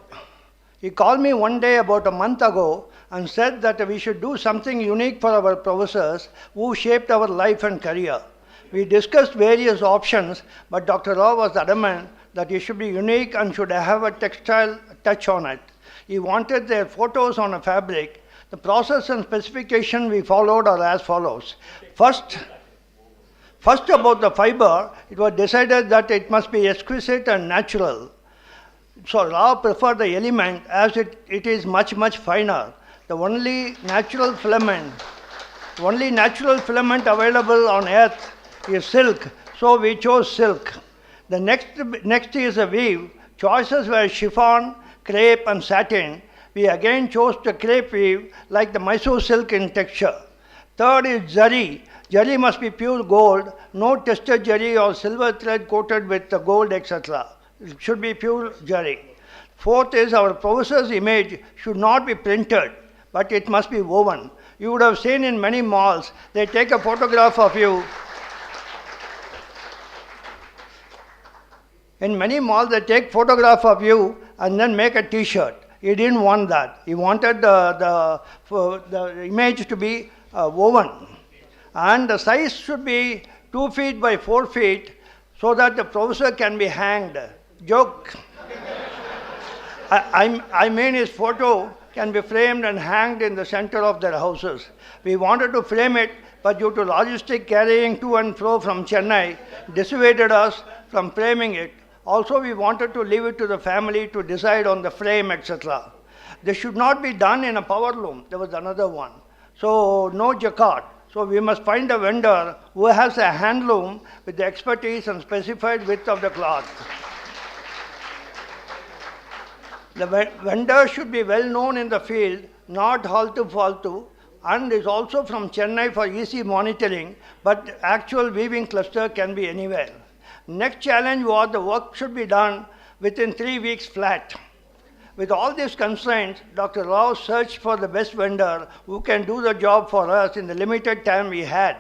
a month ago and said that we should do something unique for our professors who shaped our life and career. We discussed various options, but Dr. Rao was adamant that it should be unique and should have a textile touch on it. He wanted their photos on a fabric. The process and specification we followed are as follows. First about the fiber, it was decided that it must be exquisite and natural. So Rao preferred the element as it is much, much finer. The only natural filament available on earth is silk, so we chose silk. The next is a weave. Choices were chiffon, crepe and satin. We again chose the crepe weave like the Mysore silk in texture. Third is zari. Zari must be pure gold, no tested zari or silver thread coated with the gold, etc. It should be pure zari. Fourth is our professor's image should not be printed, but it must be woven. You would have seen in many malls, they take a photograph of you. In many malls, they take photograph of you and then make a T-shirt. He didn't want that. He wanted the image to be woven. And the size should be 2 feet by 4 feet so that the professor can be hanged. Joke. I mean his photo can be framed and hanged in the center of their houses. We wanted to frame it, but due to logistic carrying to and fro from Chennai, dissuaded us from framing it. Also, we wanted to leave it to the family to decide on the frame, etc. This should not be done in a power loom. There was another one. So, no jacquard. So, we must find a vendor who has a hand loom with the expertise and specified width of the cloth. The vendor should be well known in the field, not haltu-faltu, and is also from Chennai for easy monitoring, but actual weaving cluster can be anywhere. Next challenge was the work should be done within 3 weeks flat. With all these constraints, Dr. Rao searched for the best vendor who can do the job for us in the limited time we had.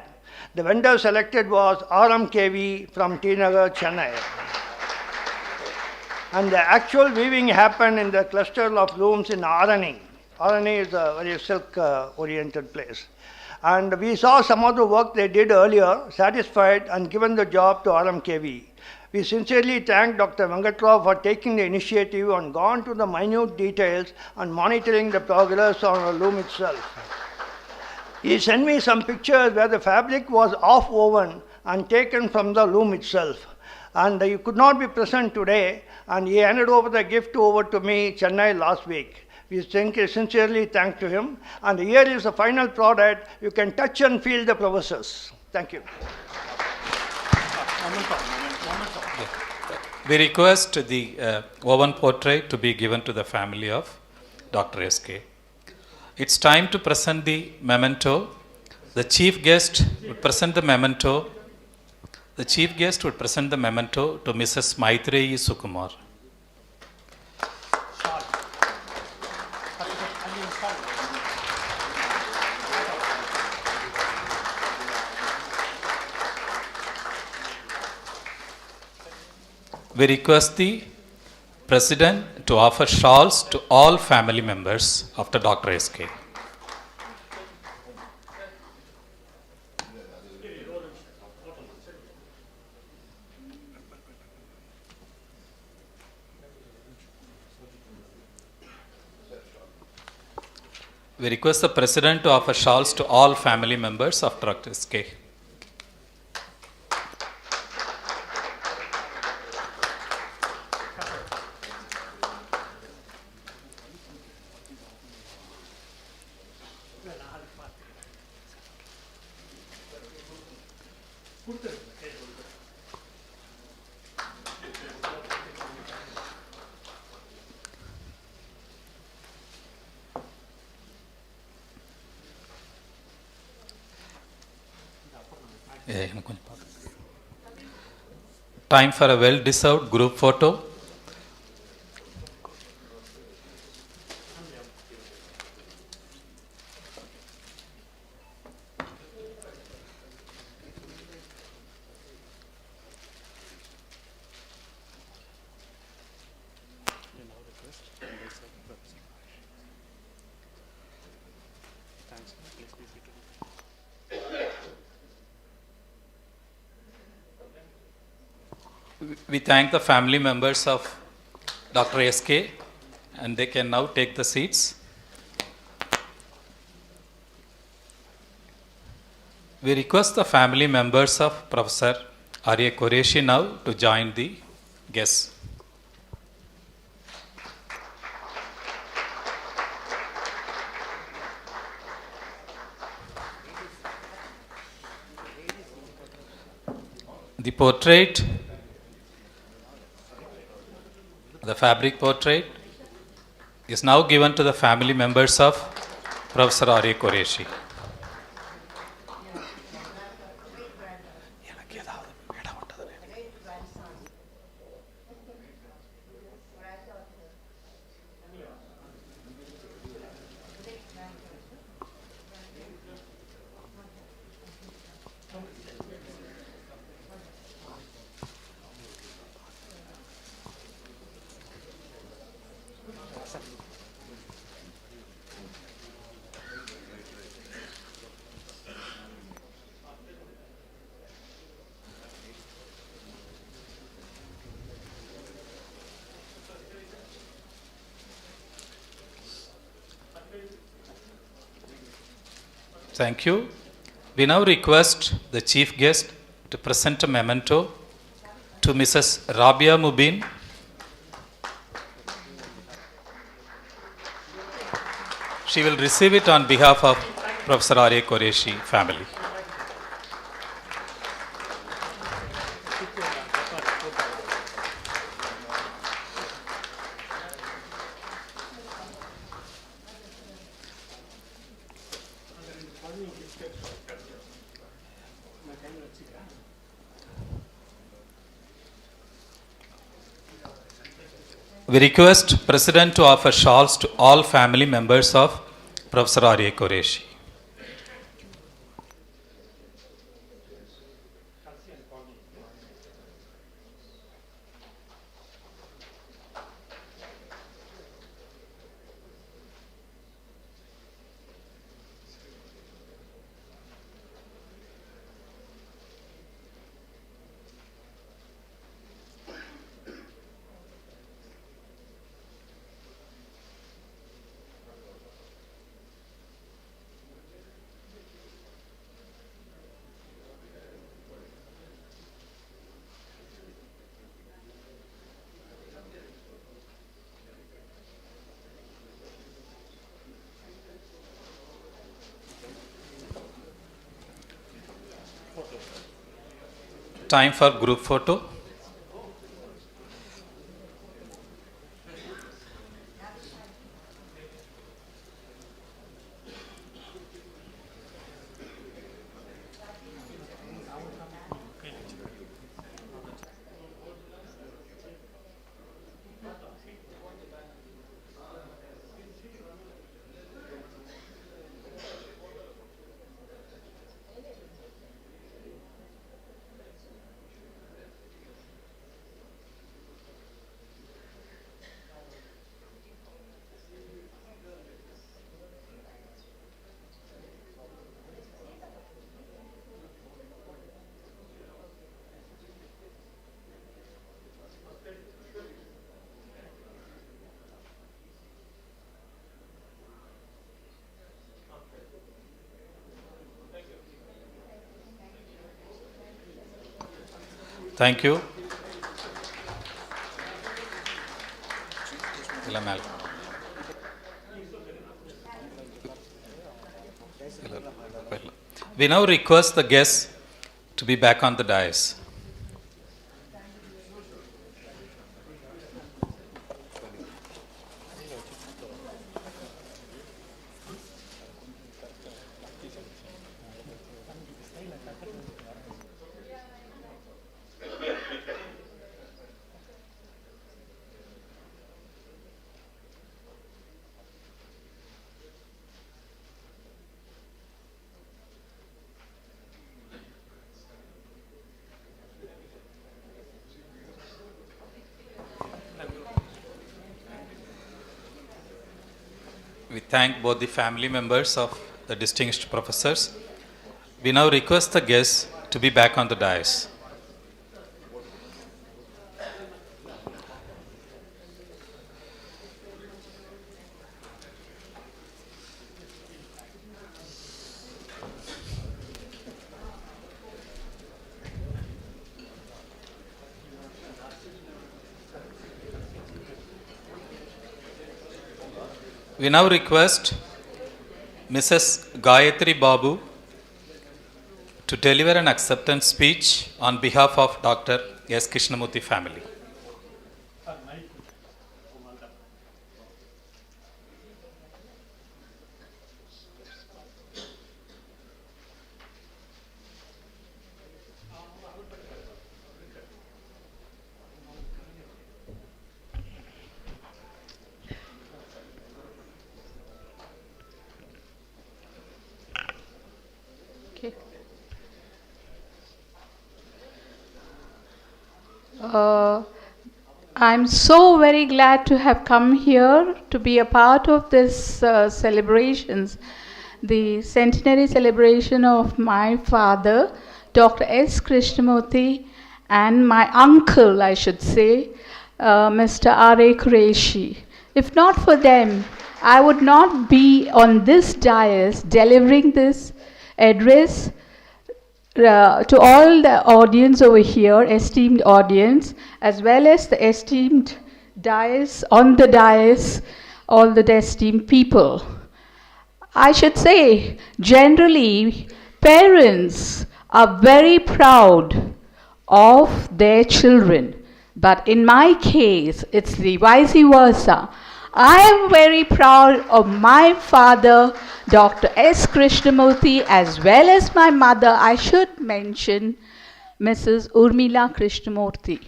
The vendor selected was RMKV from T Nagar, Chennai. And the actual weaving happened in the cluster of looms in Arani. Arani is a very silk-oriented place. And we saw some of the work they did earlier, satisfied and given the job to RMKV. We sincerely thank Dr. Venkatrao for taking the initiative and gone to the minute details and monitoring the progress on the loom itself. He sent me some pictures where the fabric was off-woven and taken from the loom itself. And he could not be present today, and he handed over the gift over to me, Chennai, last week. We sincerely thank to him. And here is the final product. You can touch and feel the professors. Thank you. We request the woven portrait to be given to the family of Dr. S.K. It's time to present the memento. The chief guest would present the memento. The chief guest would present the memento to Mrs. Maitreyi Sukumar. We request the President to offer shawls to all family members of the Dr. S.K. We request the President to offer shawls to all family members of Dr. S.K. Time for a well-deserved group photo. We thank the family members of Dr. S.K. and they can now take the seats. We request the family members of Professor Arya Qureshi now to join the guests. The portrait, the fabric portrait, is now given to the family members of Professor Arya Qureshi. Thank you. We now request the chief guest to present a memento to Mrs. Rabia Mubin. She will receive it on behalf of Professor Arya Qureshi family. We request President to offer shawls to all family members of Professor Arya Qureshi. Time for group photo. Thank you. We now request the guests to be back on the dais. We thank both the family members of the distinguished professors. We now request the guests to be back on the dais. We now request Mrs. Gayatri Babu to deliver an acceptance speech on behalf of Dr. S. Krishnamurthy family. I'm so very glad to have come here to be a part of this celebrations, the centenary celebration of my father, Dr. S. Krishnamurthy, and my uncle, I should say, Mr. R.A. Qureshi. If not for them, I would not be on this dais delivering this address to all the audience over here, esteemed audience, as well as the esteemed dais, on the dais, all the esteemed people. I should say, generally, parents are very proud of their children. But in my case, it's the vice versa. I am very proud of my father, Dr. S. Krishnamurthy, as well as my mother. I should mention Mrs. Urmila Krishnamurthy.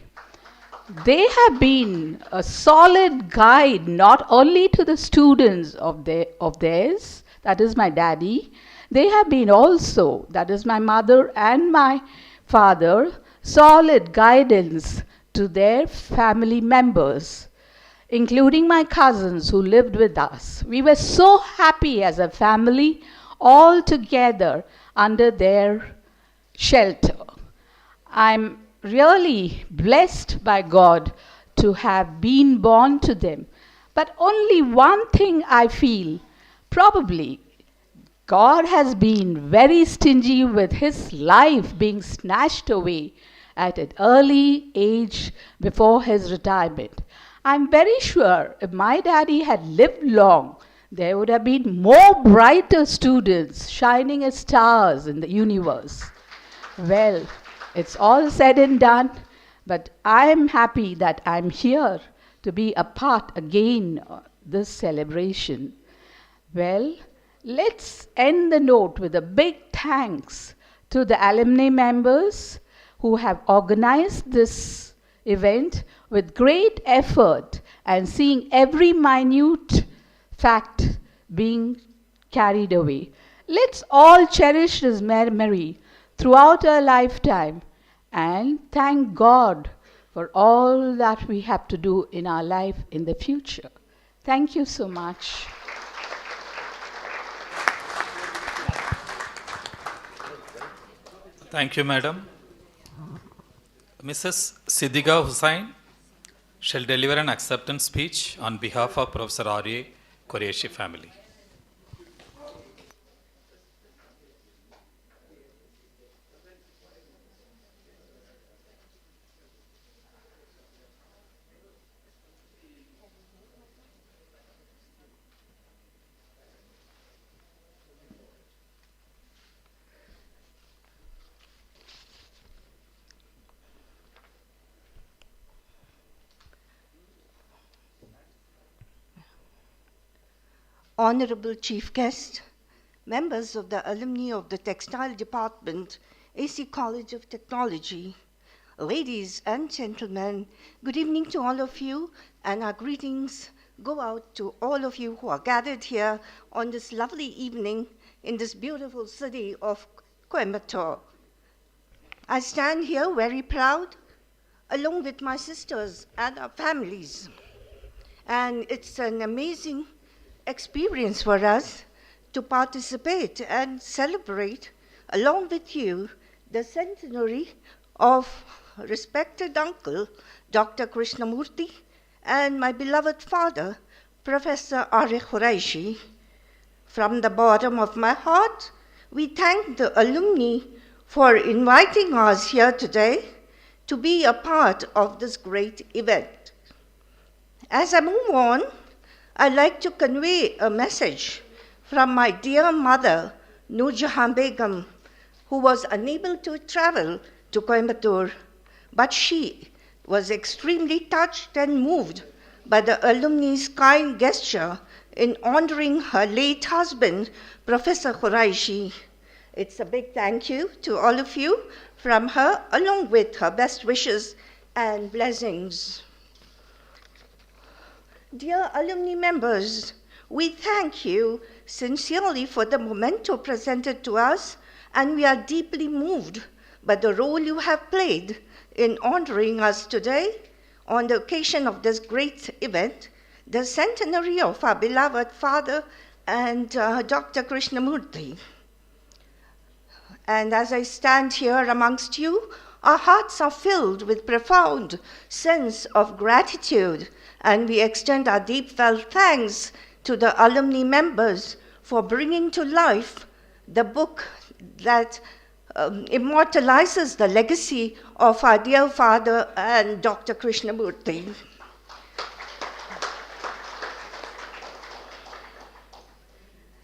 They have been a solid guide not only to the students of theirs, that is my daddy, they have been also, that is my mother and my father, solid guidance to their family members, including my cousins who lived with us. We were so happy as a family, all together under their shelter. I'm really blessed by God to have been born to them. But only one thing I feel, probably God has been very stingy with his life being snatched away at an early age before his retirement. I'm very sure if my daddy had lived long, there would have been more brighter students shining as stars in the universe. Well, it's all said and done, but I am happy that I'm here to be a part again of this celebration. Well, let's end the note with a big thanks to the alumni members who have organized this event with great effort and seeing every minute fact being carried away. Let's all cherish this memory throughout our lifetime and thank God for all that we have to do in our life in the future. Thank you so much. Thank you, madam. Mrs. Siddiqa Hussain shall deliver an acceptance speech on behalf of Professor R.A. Qureshi family. Honorable Chief Guest, members of the alumni of the Textile Department, AC College of Technology, ladies and gentlemen, good evening to all of you, and our greetings go out to all of you who are gathered here on this lovely evening in this beautiful city of Coimbatore. I stand here very proud, along with my sisters and our families, and it's an amazing experience for us to participate and celebrate along with you the centenary of respected uncle Dr. Krishnamurthy and my beloved father Professor R.A. Qureshi. From the bottom of my heart, we thank the alumni for inviting us here today to be a part of this great event. As I move on, I'd like to convey a message from my dear mother, Nur Jahan Begum, who was unable to travel to Coimbatore, but she was extremely touched and moved by the alumni's kind gesture in honoring her late husband, Professor Quraishi. It's a big thank you to all of you from her, along with her best wishes and blessings. Dear alumni members, we thank you sincerely for the memento presented to us, and we are deeply moved by the role you have played in honoring us today on the occasion of this great event, the centenary of our beloved father and Dr. Krishnamurti. And as I stand here amongst you, our hearts are filled with profound sense of gratitude, and we extend our deep felt thanks to the alumni members for bringing to life the book that immortalizes the legacy of our dear father and Dr. Krishnamurti.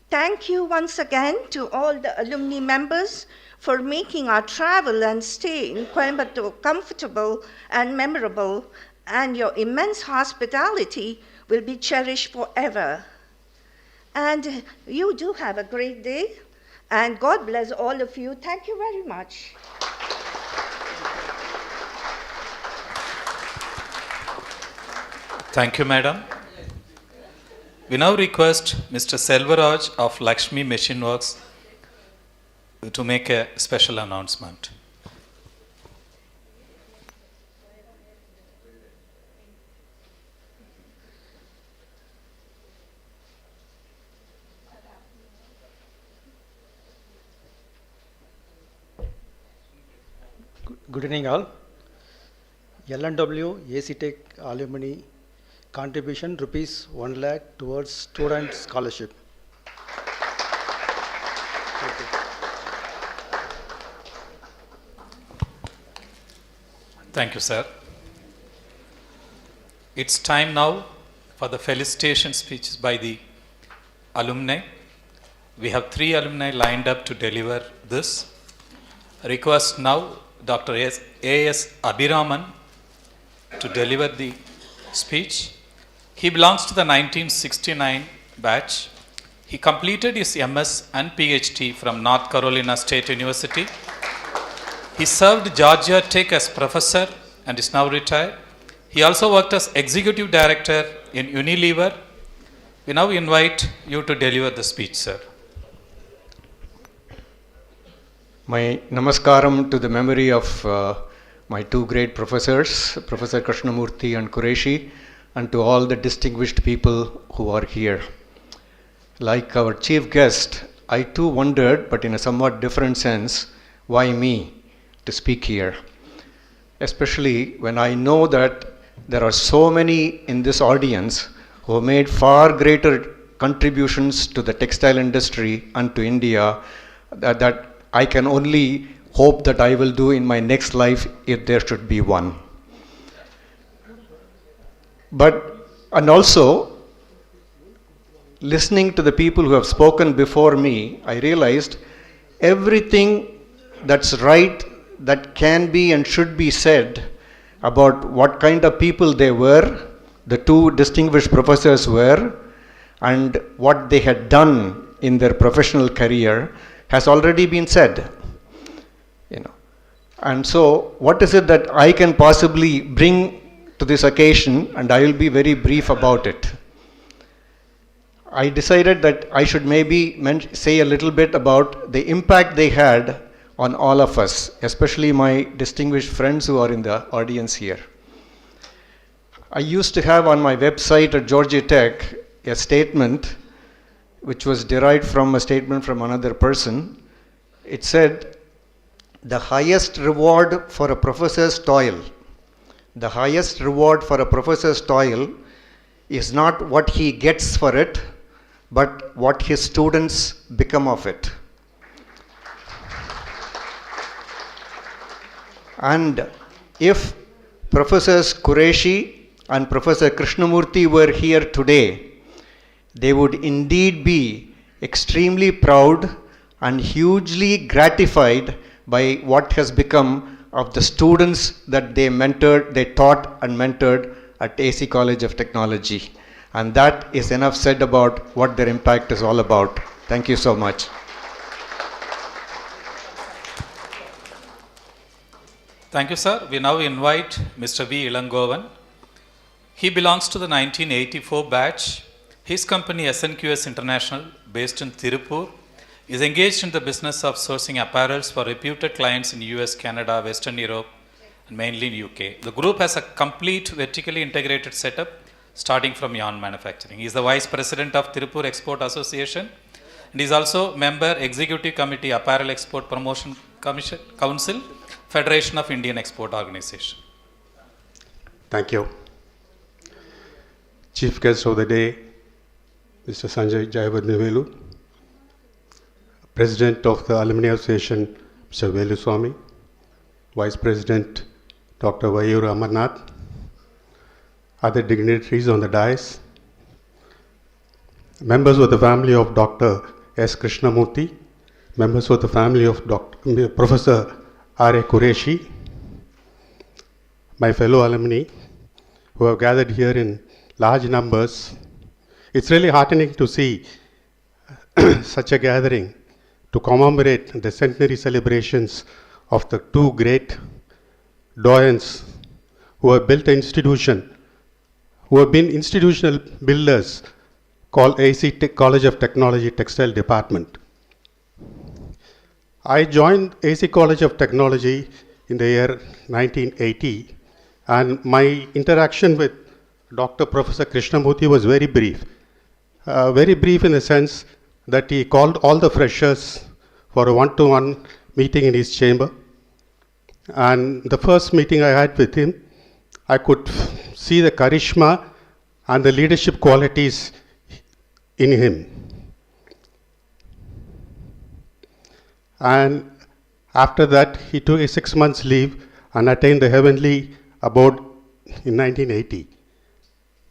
Thank you once again to all the alumni members for making our travel and stay in Coimbatore comfortable and memorable, and your immense hospitality will be cherished forever. And you do have a great day, and God bless all of you. Thank you very much. Thank you, madam. We now request Mr. Selvaraj of Lakshmi Machine Works to make a special announcement. Good evening all. L&W Actech alumni contribution rupees 1 lakh towards student scholarship. Thank you, sir. It's time now for the felicitation speeches by the alumni. We have 3 alumni lined up to deliver this. Request now Dr. A.S. Abhiraman to deliver the speech. He belongs to the 1969 batch. He completed his MS and PhD from North Carolina State University. He served Georgia Tech as professor and is now retired. He also worked as executive director in Unilever. We now invite you to deliver the speech, sir. My namaskaram to the memory of my 2 great professors, Professor Krishnamurti and Qureshi, and to all the distinguished people who are here. Like our chief guest, I too wondered, but in a somewhat different sense, why me to speak here? Especially when I know that there are so many in this audience who have made far greater contributions to the textile industry and to India that I can only hope that I will do in my next life if there should be one. And also, listening to the people who have spoken before me, I realized everything that's right, that can be and should be said about what kind of people they were, the 2 distinguished professors were, and what they had done in their professional career has already been said. And so, what is it that I can possibly bring to this occasion? And I will be very brief about it. I decided that I should maybe say a little bit about the impact they had on all of us, especially my distinguished friends who are in the audience here. I used to have on my website at Georgia Tech a statement which was derived from a statement from another person. It said, the highest reward for a professor's toil, the highest reward for a professor's toil is not what he gets for it, but what his students become of it. And if Professors Qureshi and Professor Krishnamurti were here today, they would indeed be extremely proud and hugely gratified by what has become of the students that they mentored, they taught and mentored at AC College of Technology. And that is enough said about what their impact is all about. Thank you so much. Thank you, sir. We now invite Mr. V. Ilangovan. He belongs to the 1984 batch. His company, SNQS International, based in Tirupur, is engaged in the business of sourcing apparels for reputed clients in US, Canada, Western Europe, and mainly in UK. The group has a complete vertically integrated setup starting from yarn manufacturing. He is the Vice President of Tirupur Export Association and is also member Executive Committee Apparel Export Promotion Commission, Council, Federation of Indian Export Organization. Thank you. Chief guest of the day, Mr. Sanjay Jayavardhanavelu, President of the Alumni Association, Mr. Veluswamy, Vice President, Dr. Vayur Amarnath, other dignitaries on the dais, members of the family of Dr. S. Krishnamurthy, members of the family of Professor R.A. Qureshi, my fellow alumni who have gathered here in large numbers. It's really heartening to see such a gathering to commemorate the centenary celebrations of the two great doyens who have built an institution, who have been institutional builders, called AC College of Technology Textile Department. I joined AC College of Technology in the year 1980, and my interaction with Dr. Professor Krishnamurthy was very brief. Very brief in the sense that he called all the freshers for a one-to-one meeting in his chamber. And the first meeting I had with him, I could see the charisma and the leadership qualities in him. And after that, he took a 6 months leave and attained the heavenly abode in 1980.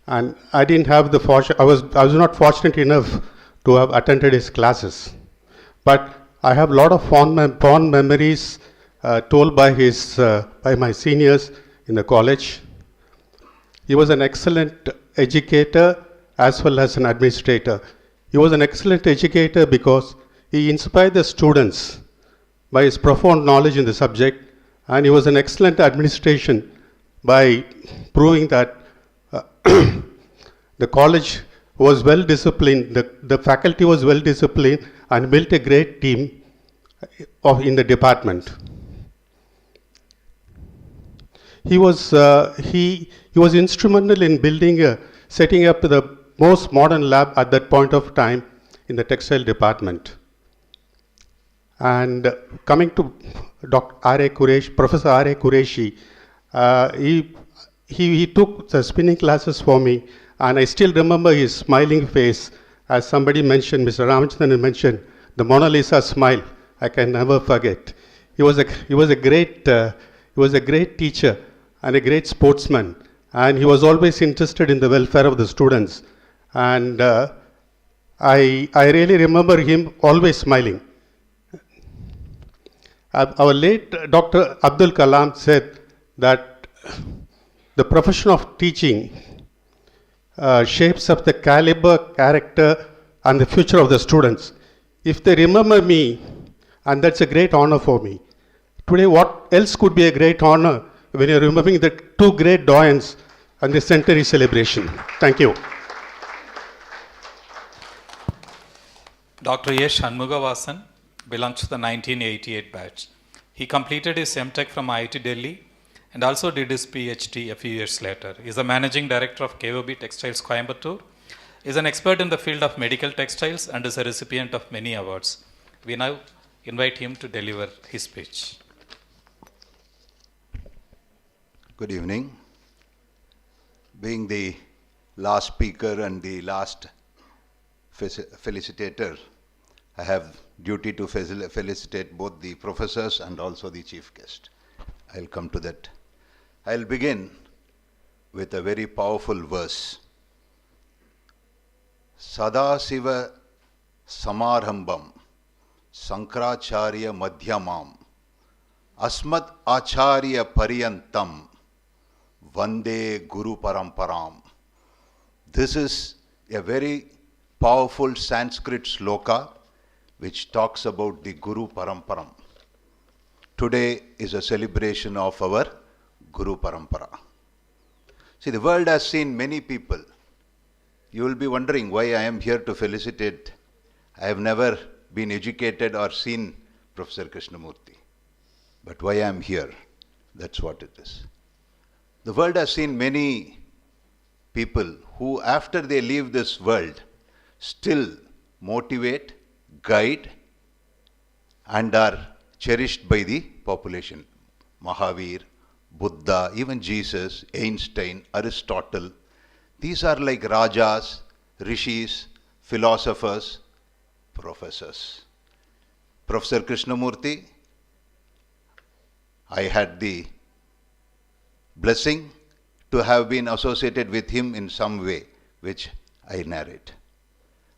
And I didn't have the fortune, I was not fortunate enough to have attended his classes. But I have a lot of fond memories told by my seniors in the college. He was an excellent educator as well as an administrator. He was an excellent educator because he inspired the students by his profound knowledge in the subject, and he was an excellent administration by proving that the college was well disciplined, the faculty was well disciplined and built a great team in the department. He was instrumental in setting up the most modern lab at that point of time in the textile department. And coming to Professor R.A. Qureshi, he took the spinning classes for me, and I still remember his smiling face. As somebody mentioned, Mr. Ramachandran mentioned, the Mona Lisa smile. I can never forget. He was a great teacher and a great sportsman, and he was always interested in the welfare of the students. And I really remember him always smiling. Our late Dr. Abdul Kalam said that the profession of teaching shapes up the caliber, character, and the future of the students. If they remember me, and that's a great honor for me. Today, what else could be a great honor when you're remembering the two great doyens and the centenary celebration? Thank you. Dr. Yesh Shanmugavasan belongs to the 1988 batch. He completed his MTech from IIT Delhi and also did his PhD a few years later. He is the managing director of KOB Textiles Coimbatore. He is an expert in the field of medical textiles and is a recipient of many awards. We now invite him to deliver his speech. Good evening. Being the last speaker and the last felicitator, I have duty to felicitate both the professors and also the chief guest. I'll come to that. I'll begin with a very powerful verse. Sadasiva Samarambam Sankracharya Madhyamam Asmat Acharya Pariyantam Vande Guru Paramparam. This is a very powerful Sanskrit sloka which talks about the Guru Paramparam. Today is a celebration of our Guru Parampara. See, the world has seen many people. You will be wondering why I am here to felicitate. I have never been educated or seen Professor Krishnamurti. But why I am here, that's what it is. The world has seen many people who, after they leave this world, still motivate, guide, and are cherished by the population. Mahavir, Buddha, even Jesus, Einstein, Aristotle. These are like rajas, rishis, philosophers, professors. Professor Krishnamurti, I had the blessing to have been associated with him in some way, which I narrate.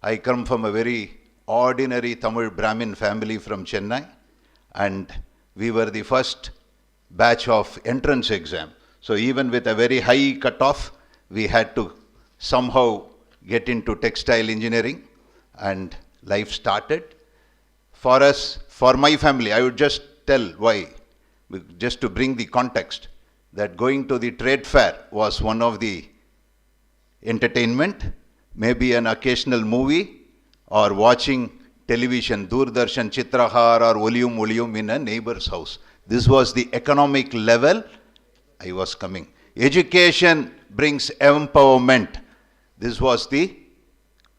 I come from a very ordinary Tamil Brahmin family from Chennai, and we were the first batch of entrance exam. So even with a very high cutoff, we had to somehow get into textile engineering, and life started. For us, for my family, I would just tell why, just to bring the context, that going to the trade fair was one of the entertainment, maybe an occasional movie, or watching television, Doordarshan, Chitrahar, or Olium in a neighbor's house. This was the economic level I was coming. Education brings empowerment. This was the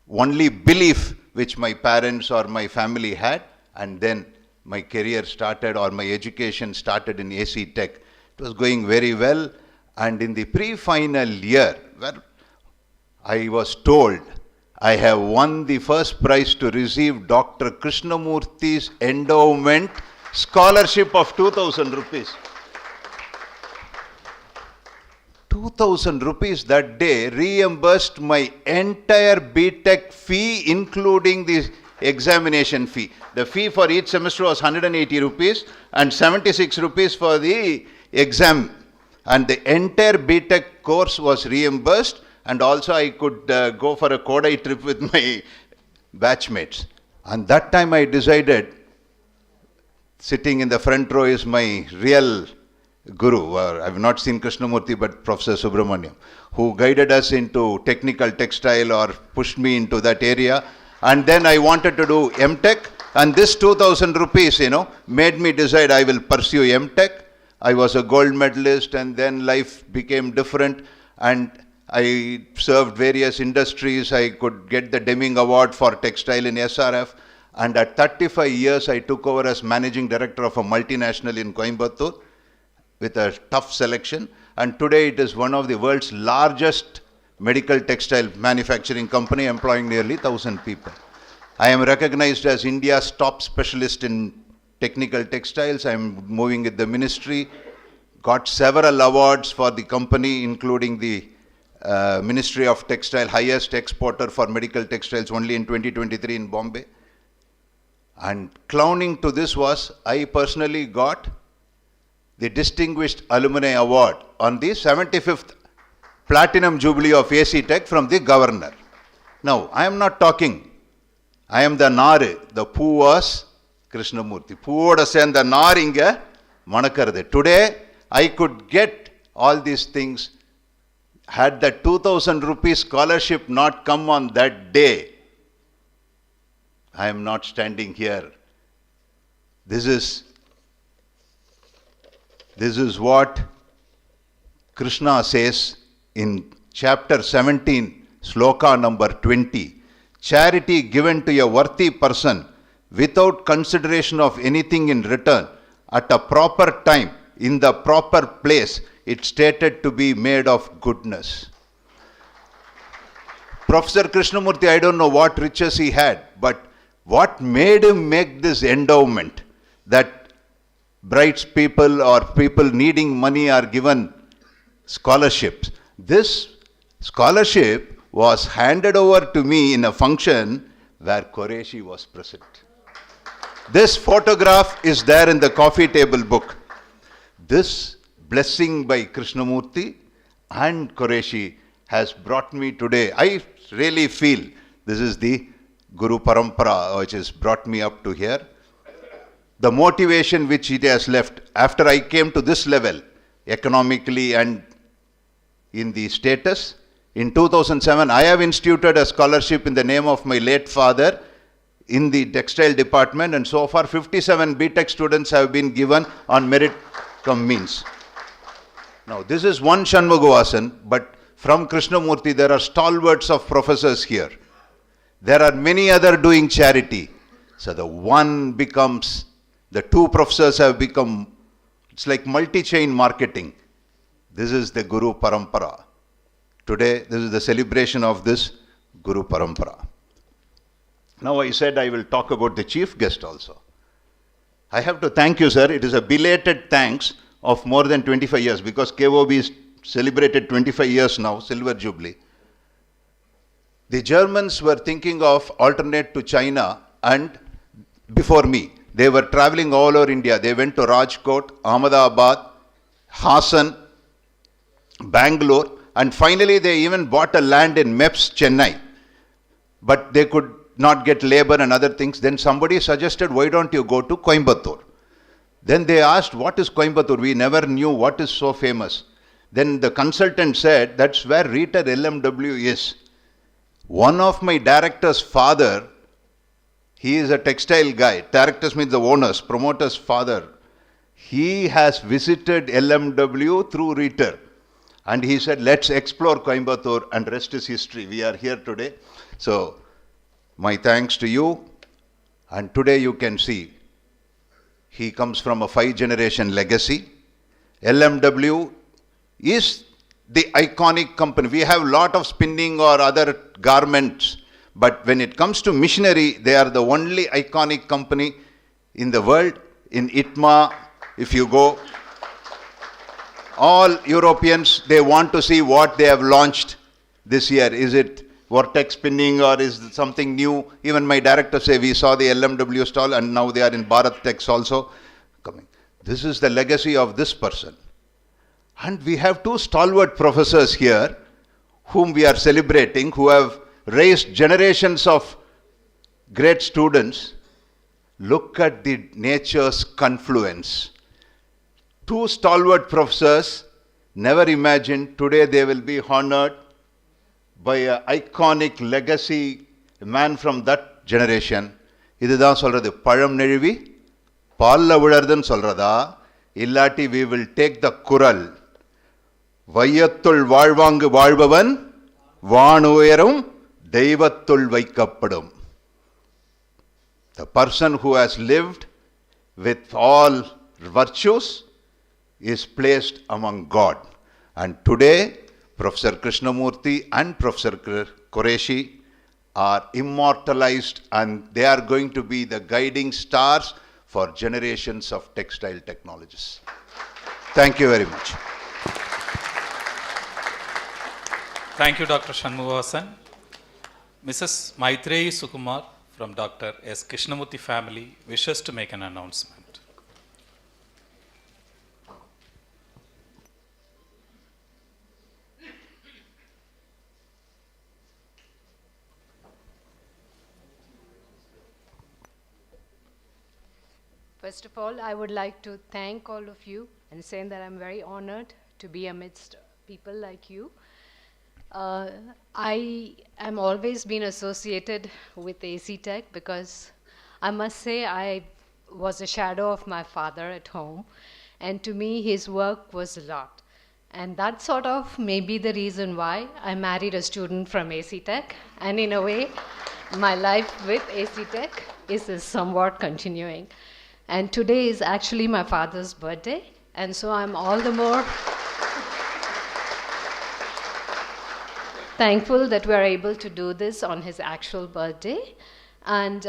only belief which my parents or my family had, and then my career started, or my education started in Actech. It was going very well, and in the pre-final year, where I was told I have won the first prize to receive Dr. Krishnamurti's endowment scholarship of 2,000 rupees. 2,000 rupees that day reimbursed my entire BTech fee, including the examination fee. The fee for each semester was 180 rupees and 76 rupees for the exam. And the entire BTech course was reimbursed, and also I could go for a Kodai trip with my batchmates. And that time I decided, sitting in the front row is my real guru. I have not seen Krishnamurti, but Professor Subramaniam, who guided us into technical textile or pushed me into that area. And then I wanted to do MTech, and this 2,000 rupees, made me decide I will pursue MTech. I was a gold medalist, and then life became different, and I served various industries. I could get the Deming Award for textile in SRF, and at 35 years I took over as managing director of a multinational in Coimbatore with a tough selection, and today it is one of the world's largest medical textile manufacturing company, employing nearly 1,000 people. I am recognized as India's top specialist in technical textiles. I am moving with the ministry, got several awards for the company, including the Ministry of Textile, highest exporter for medical textiles only in 2023 in Bombay. And crowning to this was, I personally got the Distinguished Alumni Award on the 75th Platinum Jubilee of Actech from the Governor. Now, I am not talking. I am the Naru. The Poo was Krishnamurti. Poovoda sen the Nar inga manakarde. Today, I could get all these things. Had the 2,000 rupees scholarship not come on that day, I am not standing here. This is what Krishna says in chapter 17, sloka number 20. Charity given to a worthy person without consideration of anything in return at a proper time, in the proper place, it's stated to be made of goodness. Professor Krishnamurti, I don't know what riches he had, but what made him make this endowment that bright people or people needing money are given scholarships. This scholarship was handed over to me in a function where Qureshi was present. This photograph is there in the coffee table book. This blessing by Krishnamurti and Qureshi has brought me today. I really feel this is the Guru Parampara which has brought me up to here. The motivation which it has left after I came to this level, economically and in the status. In 2007, I have instituted a scholarship in the name of my late father in the textile department, and so far 57 BTech students have been given on merit cum means. Now this is one Shanmugawasan, but from Krishnamurti there are stalwarts of professors here. There are many other doing charity. So the one becomes, the two professors have become, it's like multi-chain marketing. This is the Guru Parampara. Today, this is the celebration of this Guru Parampara. Now I said I will talk about the chief guest also. I have to thank you, sir. It is a belated thanks of more than 25 years because KOB is celebrated 25 years now, Silver Jubilee. The Germans were thinking of alternate to China, and before me, they were traveling all over India. They went to Rajkot, Ahmedabad, Hassan, Bangalore, and finally they even bought a land in MEPS, Chennai. But they could not get labor and other things. Then somebody suggested, why don't you go to Coimbatore? Then they asked, what is Coimbatore? We never knew what is so famous. Then the consultant said, that's where Rita LMW is. One of my director's father, he is a textile guy. Directors means the owners, promoter's father. He has visited LMW through Rita. And he said, let's explore Coimbatore, and rest is history. We are here today. So, my thanks to you. And today you can see, he comes from a 5-generation legacy. LMW is the iconic company. We have a lot of spinning or other garments, but when it comes to machinery, they are the only iconic company in the world. In ITMA, if you go, all Europeans, they want to see what they have launched this year. Is it vortex spinning or is it something new? Even my director say, we saw the LMW stall and now they are in Bharat Tex also coming. This is the legacy of this person. And we have two stalwart professors here whom we are celebrating, who have raised generations of great students. Look at the nature's confluence. Two stalwart professors, never imagined today they will be honored by an iconic legacy man from that generation. Idhaan solradhu palam nezhuvi paalla vilardan solradha illati we will take the kural வையத்துள் வாழ்வாங்கு வாழ்பவன் வானுயரும் தெய்வத்துள் வைக்கப்படும். The person who has lived with all virtues is placed among God. And today, Professor Krishnamurti and Professor Qureshi are immortalized, and they are going to be the guiding stars for generations of textile technologists. Thank you very much. Thank you, Dr. Shanmugawasan. Mrs. Maitreyi Sukumar from Dr. S. Krishnamurti family wishes to make an announcement. First of all, I would like to thank all of you and say that I'm very honored to be amidst people like you. I am always been associated with Actech because I must say I was a shadow of my father at home, and to me his work was a lot. And that sort of may be the reason why I married a student from Actech, and in a way my life with Actech is somewhat continuing. And today is actually my father's birthday, and so I'm all the more thankful that we are able to do this on his actual birthday. And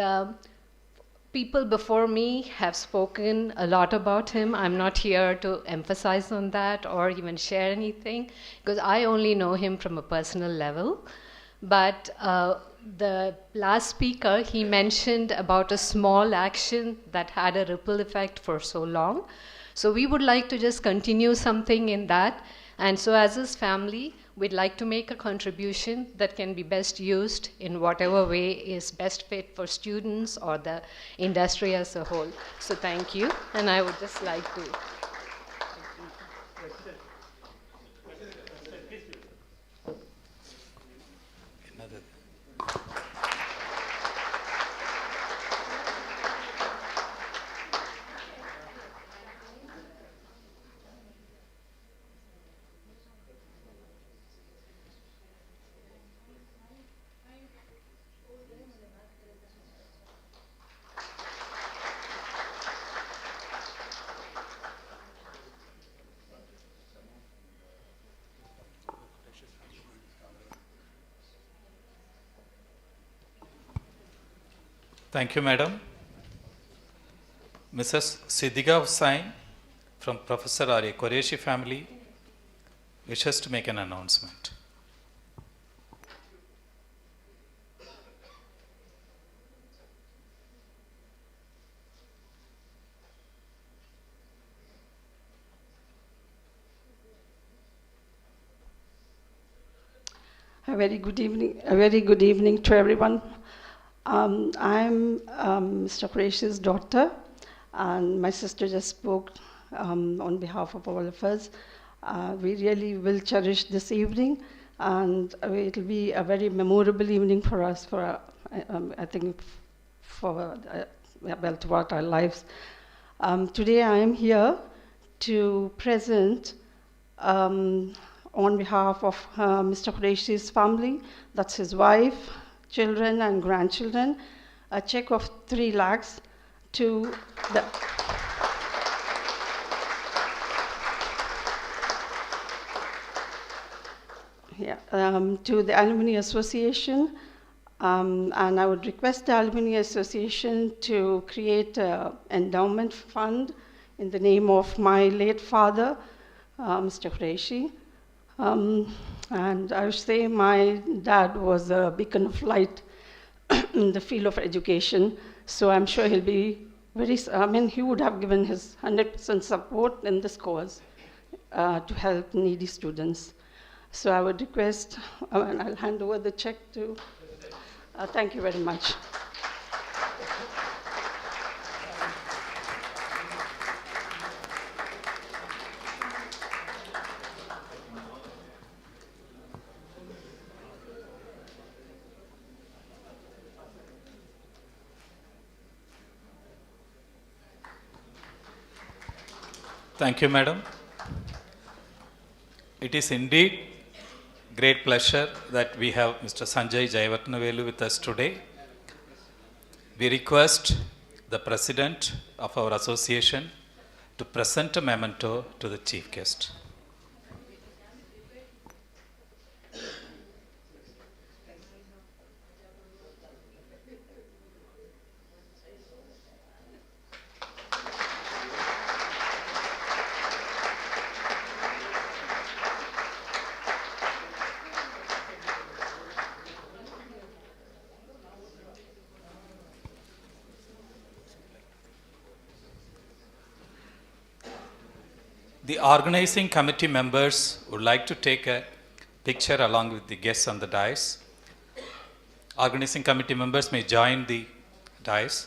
people before me have spoken a lot about him. I'm not here to emphasize on that or even share anything, because I only know him from a personal level. But the last speaker, he mentioned about a small action that had a ripple effect for so long. So we would like to just continue something in that. And so as his family, we'd like to make a contribution that can be best used in whatever way is best fit for students or the industry as a whole. So thank you. And I would just like to... Thank you, Madam. Mrs. Siddiqa Hussain from Professor R.A. Qureshi family wishes to make an announcement. A very good evening to everyone. I'm Mr. Qureshi's daughter, and my sister just spoke on behalf of all of us. We really will cherish this evening, and it will be a very memorable evening for us, I think, throughout our lives. Today I am here to present on behalf of Mr. Qureshi's family, that's his wife, children and grandchildren, a check of 3 lakhs to the to the Alumni Association, and I would request the Alumni Association to create an endowment fund in the name of my late father, Mr. Qureshi. And I would say my dad was a beacon of light in the field of education, so I'm sure he'll be he would have given his 100% support in this cause to help needy students. So I would request, and I'll hand over the check to, thank you very much. Thank you, Madam. It is indeed great pleasure that we have Mr. Sanjay Jayavarthanavelu with us today. We request the President of our association to present a memento to the Chief Guest. The organizing committee members would like to take a picture along with the guests on the dais. Organizing committee members may join the dais.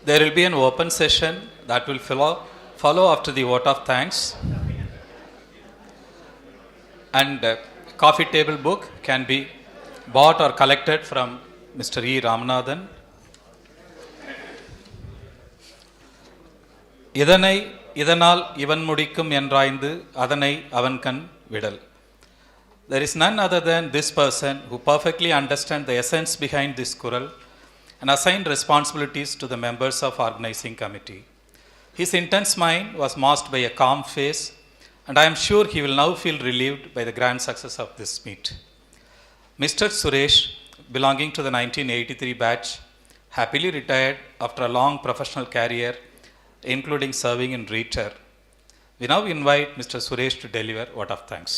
There will be an open session that will follow after the vote of thanks. And coffee table book can be bought or collected from Mr. E. Ramanathan. இதனை இதனால் இவன் முடிக்கும் என்றாய்ந்து அதனை அவன் கண் விடல். There is none other than this person who perfectly understands the essence behind this kural and assigned responsibilities to the members of organizing committee. His intense mind was masked by a calm face, and I am sure he will now feel relieved by the grand success of this meet. Mr. Suresh, belonging to the 1983 batch, happily retired after a long professional career, including serving in Reater. We now invite Mr. Suresh to deliver vote of thanks.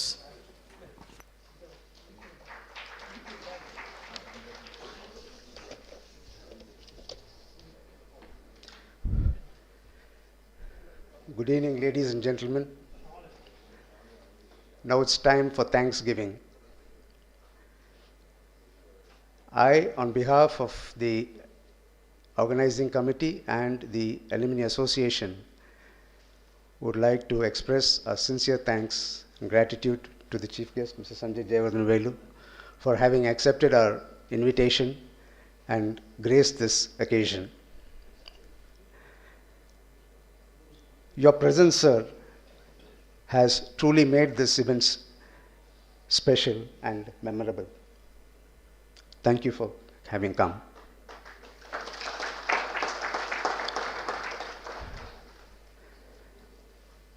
Good evening, ladies and gentlemen. Now it's time for Thanksgiving. I, on behalf of the organizing committee and the Alumni Association, would like to express our sincere thanks and gratitude to the Chief Guest, Mr. Sanjay Jayavardhan, for having accepted our invitation and graced this occasion. Your presence, sir, has truly made this event special and memorable. Thank you for having come.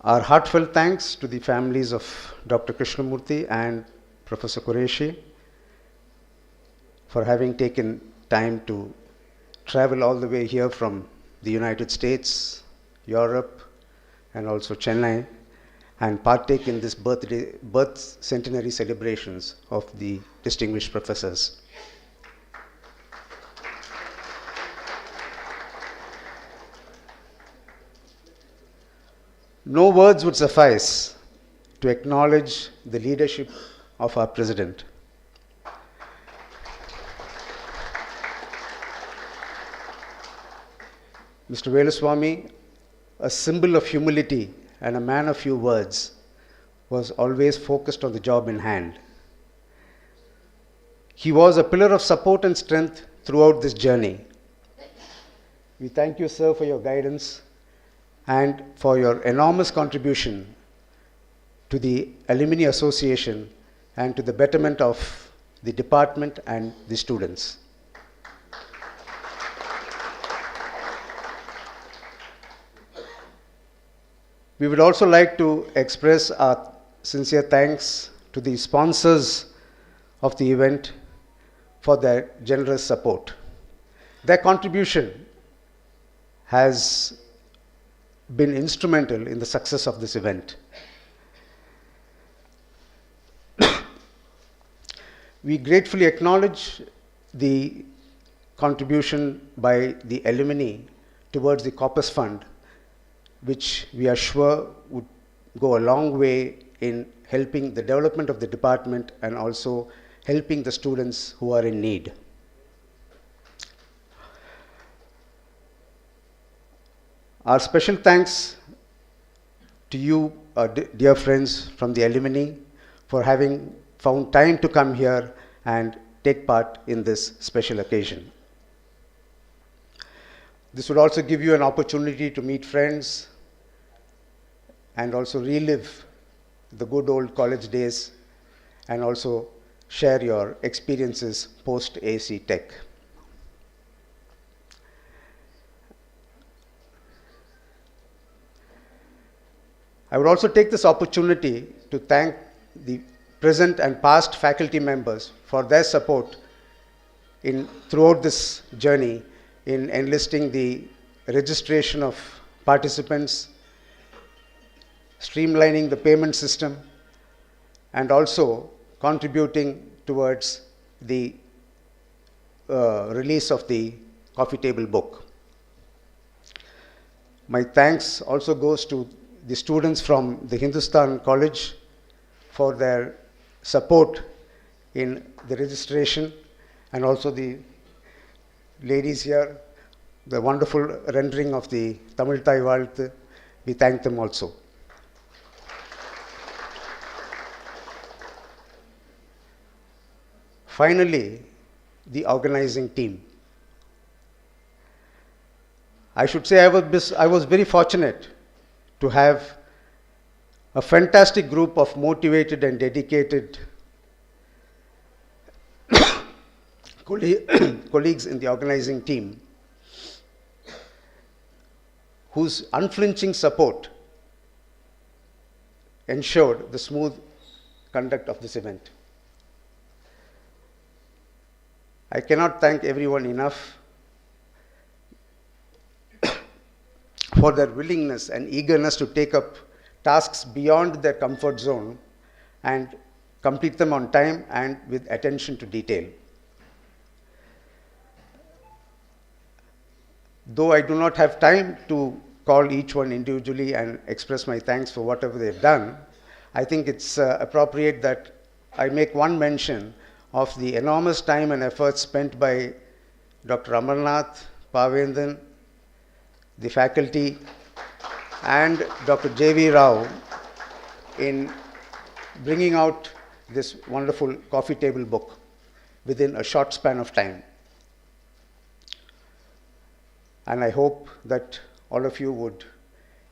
Our heartfelt thanks to the families of Dr. Krishnamurthy and Professor Qureshi for having taken time to travel all the way here from the United States, Europe, and also Chennai, and partake in this birth centenary celebrations of the distinguished professors. No words would suffice to acknowledge the leadership of our president. Mr. Veluswamy, a symbol of humility and a man of few words, was always focused on the job in hand. He was a pillar of support and strength throughout this journey. We thank you, sir, for your guidance and for your enormous contribution to the Alumni Association and to the betterment of the department and the students. We would also like to express our sincere thanks to the sponsors of the event for their generous support. Their contribution has been instrumental in the success of this event. We gratefully acknowledge the contribution by the alumni towards the Corpus Fund, which we are sure would go a long way in helping the development of the department and also helping the students who are in need. Our special thanks to you, our dear friends from the alumni, for having found time to come here and take part in this special occasion. This would also give you an opportunity to meet friends and also relive the good old college days and also share your experiences post AC Tech. I would also take this opportunity to thank the present and past faculty members for their support throughout this journey in enlisting the registration of participants, streamlining the payment system, and also contributing towards the release of the coffee table book. My thanks also goes to the students from the Hindustan College for their support in the registration, and also the ladies here the wonderful rendering of the Tamil Thai Valthu. We thank them also. Finally, the organizing team. I should say I was very fortunate to have a fantastic group of motivated and dedicated colleagues in the organizing team whose unflinching support ensured the smooth conduct of this event. I cannot thank everyone enough for their willingness and eagerness to take up tasks beyond their comfort zone and complete them on time and with attention to detail. Though I do not have time to call each one individually and express my thanks for whatever they've done, I think it's appropriate that I make one mention of the enormous time and effort spent by Dr. Amarnath, Pavendan, the faculty, and Dr. J.V. Rao in bringing out this wonderful coffee table book within a short span of time. And I hope that all of you would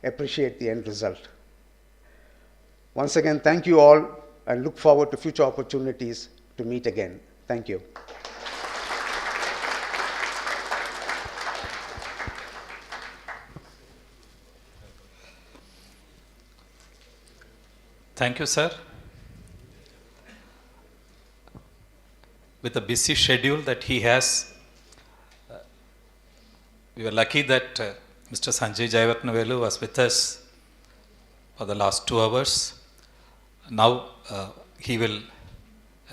appreciate the end result. Once again, thank you all and look forward to future opportunities to meet again. Thank you. Thank you, sir. With the busy schedule that he has, we were lucky that Mr. Sanjay Jayavatnavelu was with us for the last 2 hours. Now he will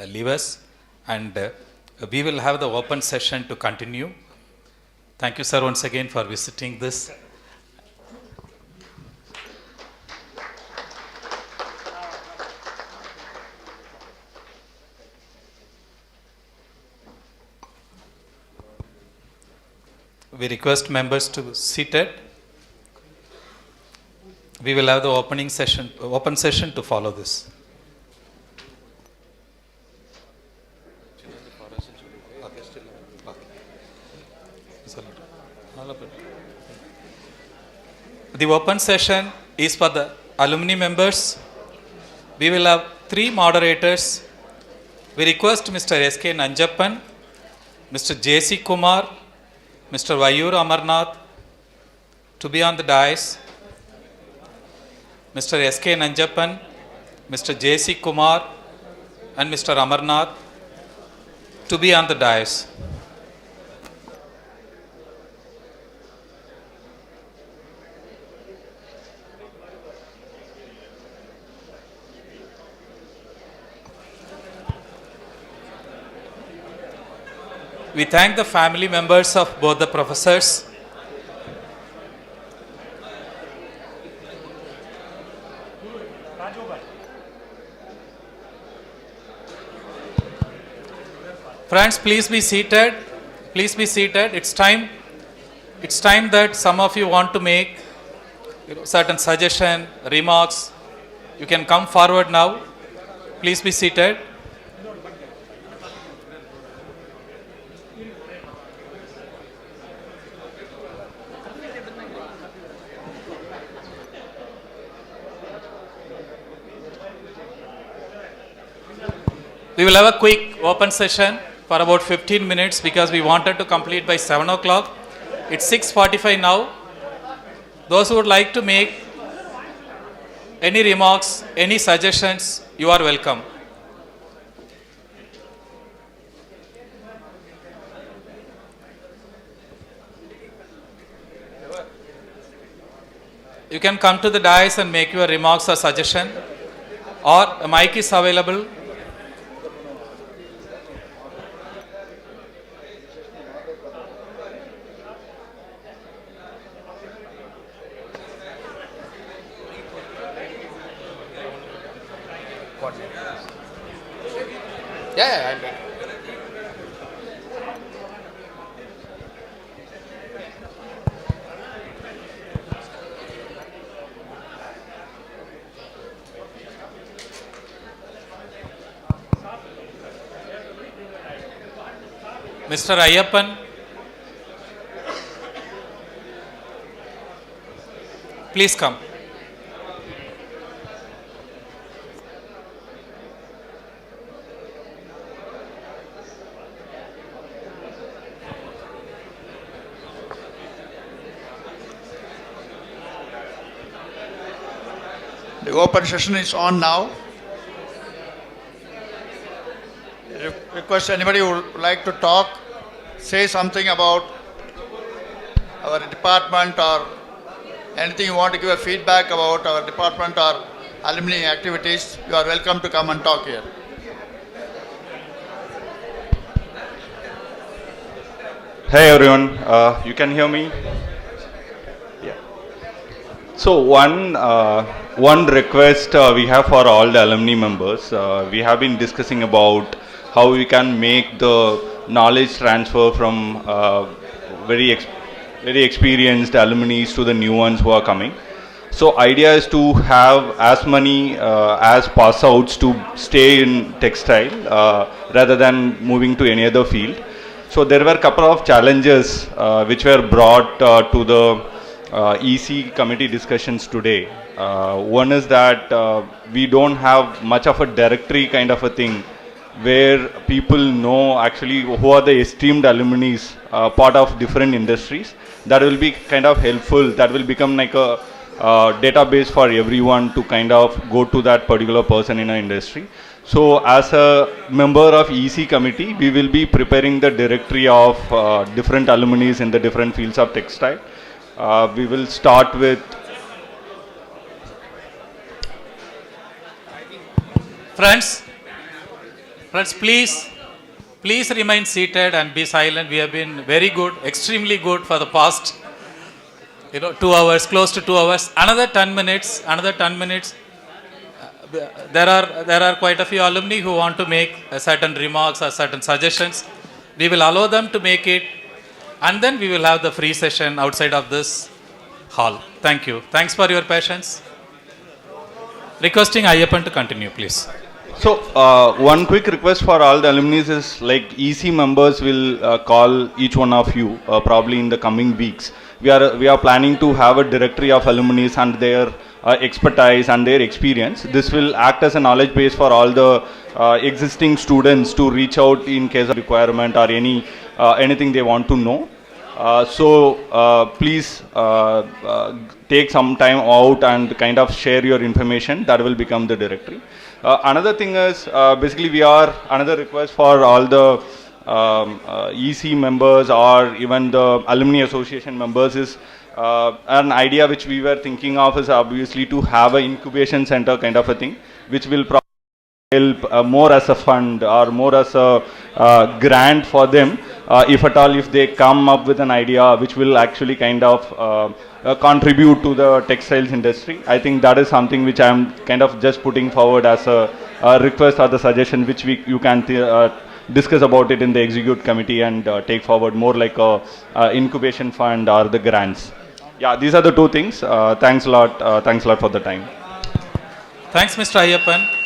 leave us, and we will have the open session to continue. Thank you, sir, once again for visiting this. We request members to be seated. We will have the open session to follow this. The open session is for the alumni members. We will have 3 moderators. We request Mr. S.K. Nanjappan, Mr. J.C. Kumar, Mr. Vayur Amarnath to be on the dais. Mr. S.K. Nanjappan, Mr. J.C. Kumar and Mr. Amarnath to be on the dais. We thank the family members of both the professors. Friends, please be seated. Please be seated. It's time that some of you want to make certain suggestion, remarks. You can come forward now. Please be seated. We will have a quick open session for about 15 minutes because we wanted to complete by 7 o'clock. It's 6:45 now. Those who would like to make any remarks, any suggestions, you are welcome. You can come to the dais and make your remarks or suggestion, or a mic is available. Yeah, I'm ready. Mr. Ayyappan, please come. The open session is on now. Request anybody who would like to talk, say something about our department or anything you want to give a feedback about our department or alumni activities, you are welcome to come and talk here. Hey everyone, you can hear me? Yeah. So one request we have for all the alumni members, we have been discussing about how we can make the knowledge transfer from very experienced alumni to the new ones who are coming. So idea is to have as many as pass outs to stay in textile rather than moving to any other field. So there were a couple of challenges which were brought to the EC committee discussions today. One is that we don't have much of a directory kind of a thing where people know actually who are the esteemed alumni part of different industries. That will be kind of helpful. That will become like a database for everyone to kind of go to that particular person in an industry. So as a member of EC committee, we will be preparing the directory of different alumni in the different fields of textile. We will start with Friends, please remain seated and be silent. We have been very good, extremely good for the past 2 hours, close to 2 hours. Another 10 minutes. There are quite a few alumni who want to make certain remarks or certain suggestions. We will allow them to make it, and then we will have the free session outside of this hall. Thank you. Thanks for your patience. Requesting Ayyappan to continue, please. So one quick request for all the alumni is like EC members will call each one of you probably in the coming weeks. We are planning to have a directory of alumni and their expertise and their experience. This will act as a knowledge base for all the existing students to reach out in case of requirement or anything they want to know. So please take some time out and kind of share your information. That will become the directory. Another thing is basically another request for all the EC members or even the alumni association members is an idea which we were thinking of is obviously to have an incubation center kind of a thing, which will probably help more as a fund or more as a grant for them if they come up with an idea which will actually kind of contribute to the textiles industry. I think that is something which I am kind of just putting forward as a request or the suggestion which you can discuss about it in the executive committee and take forward more like a incubation fund or the grants. Yeah, these are the two things. Thanks a lot for the time. Thanks, Mr. Ayyappan.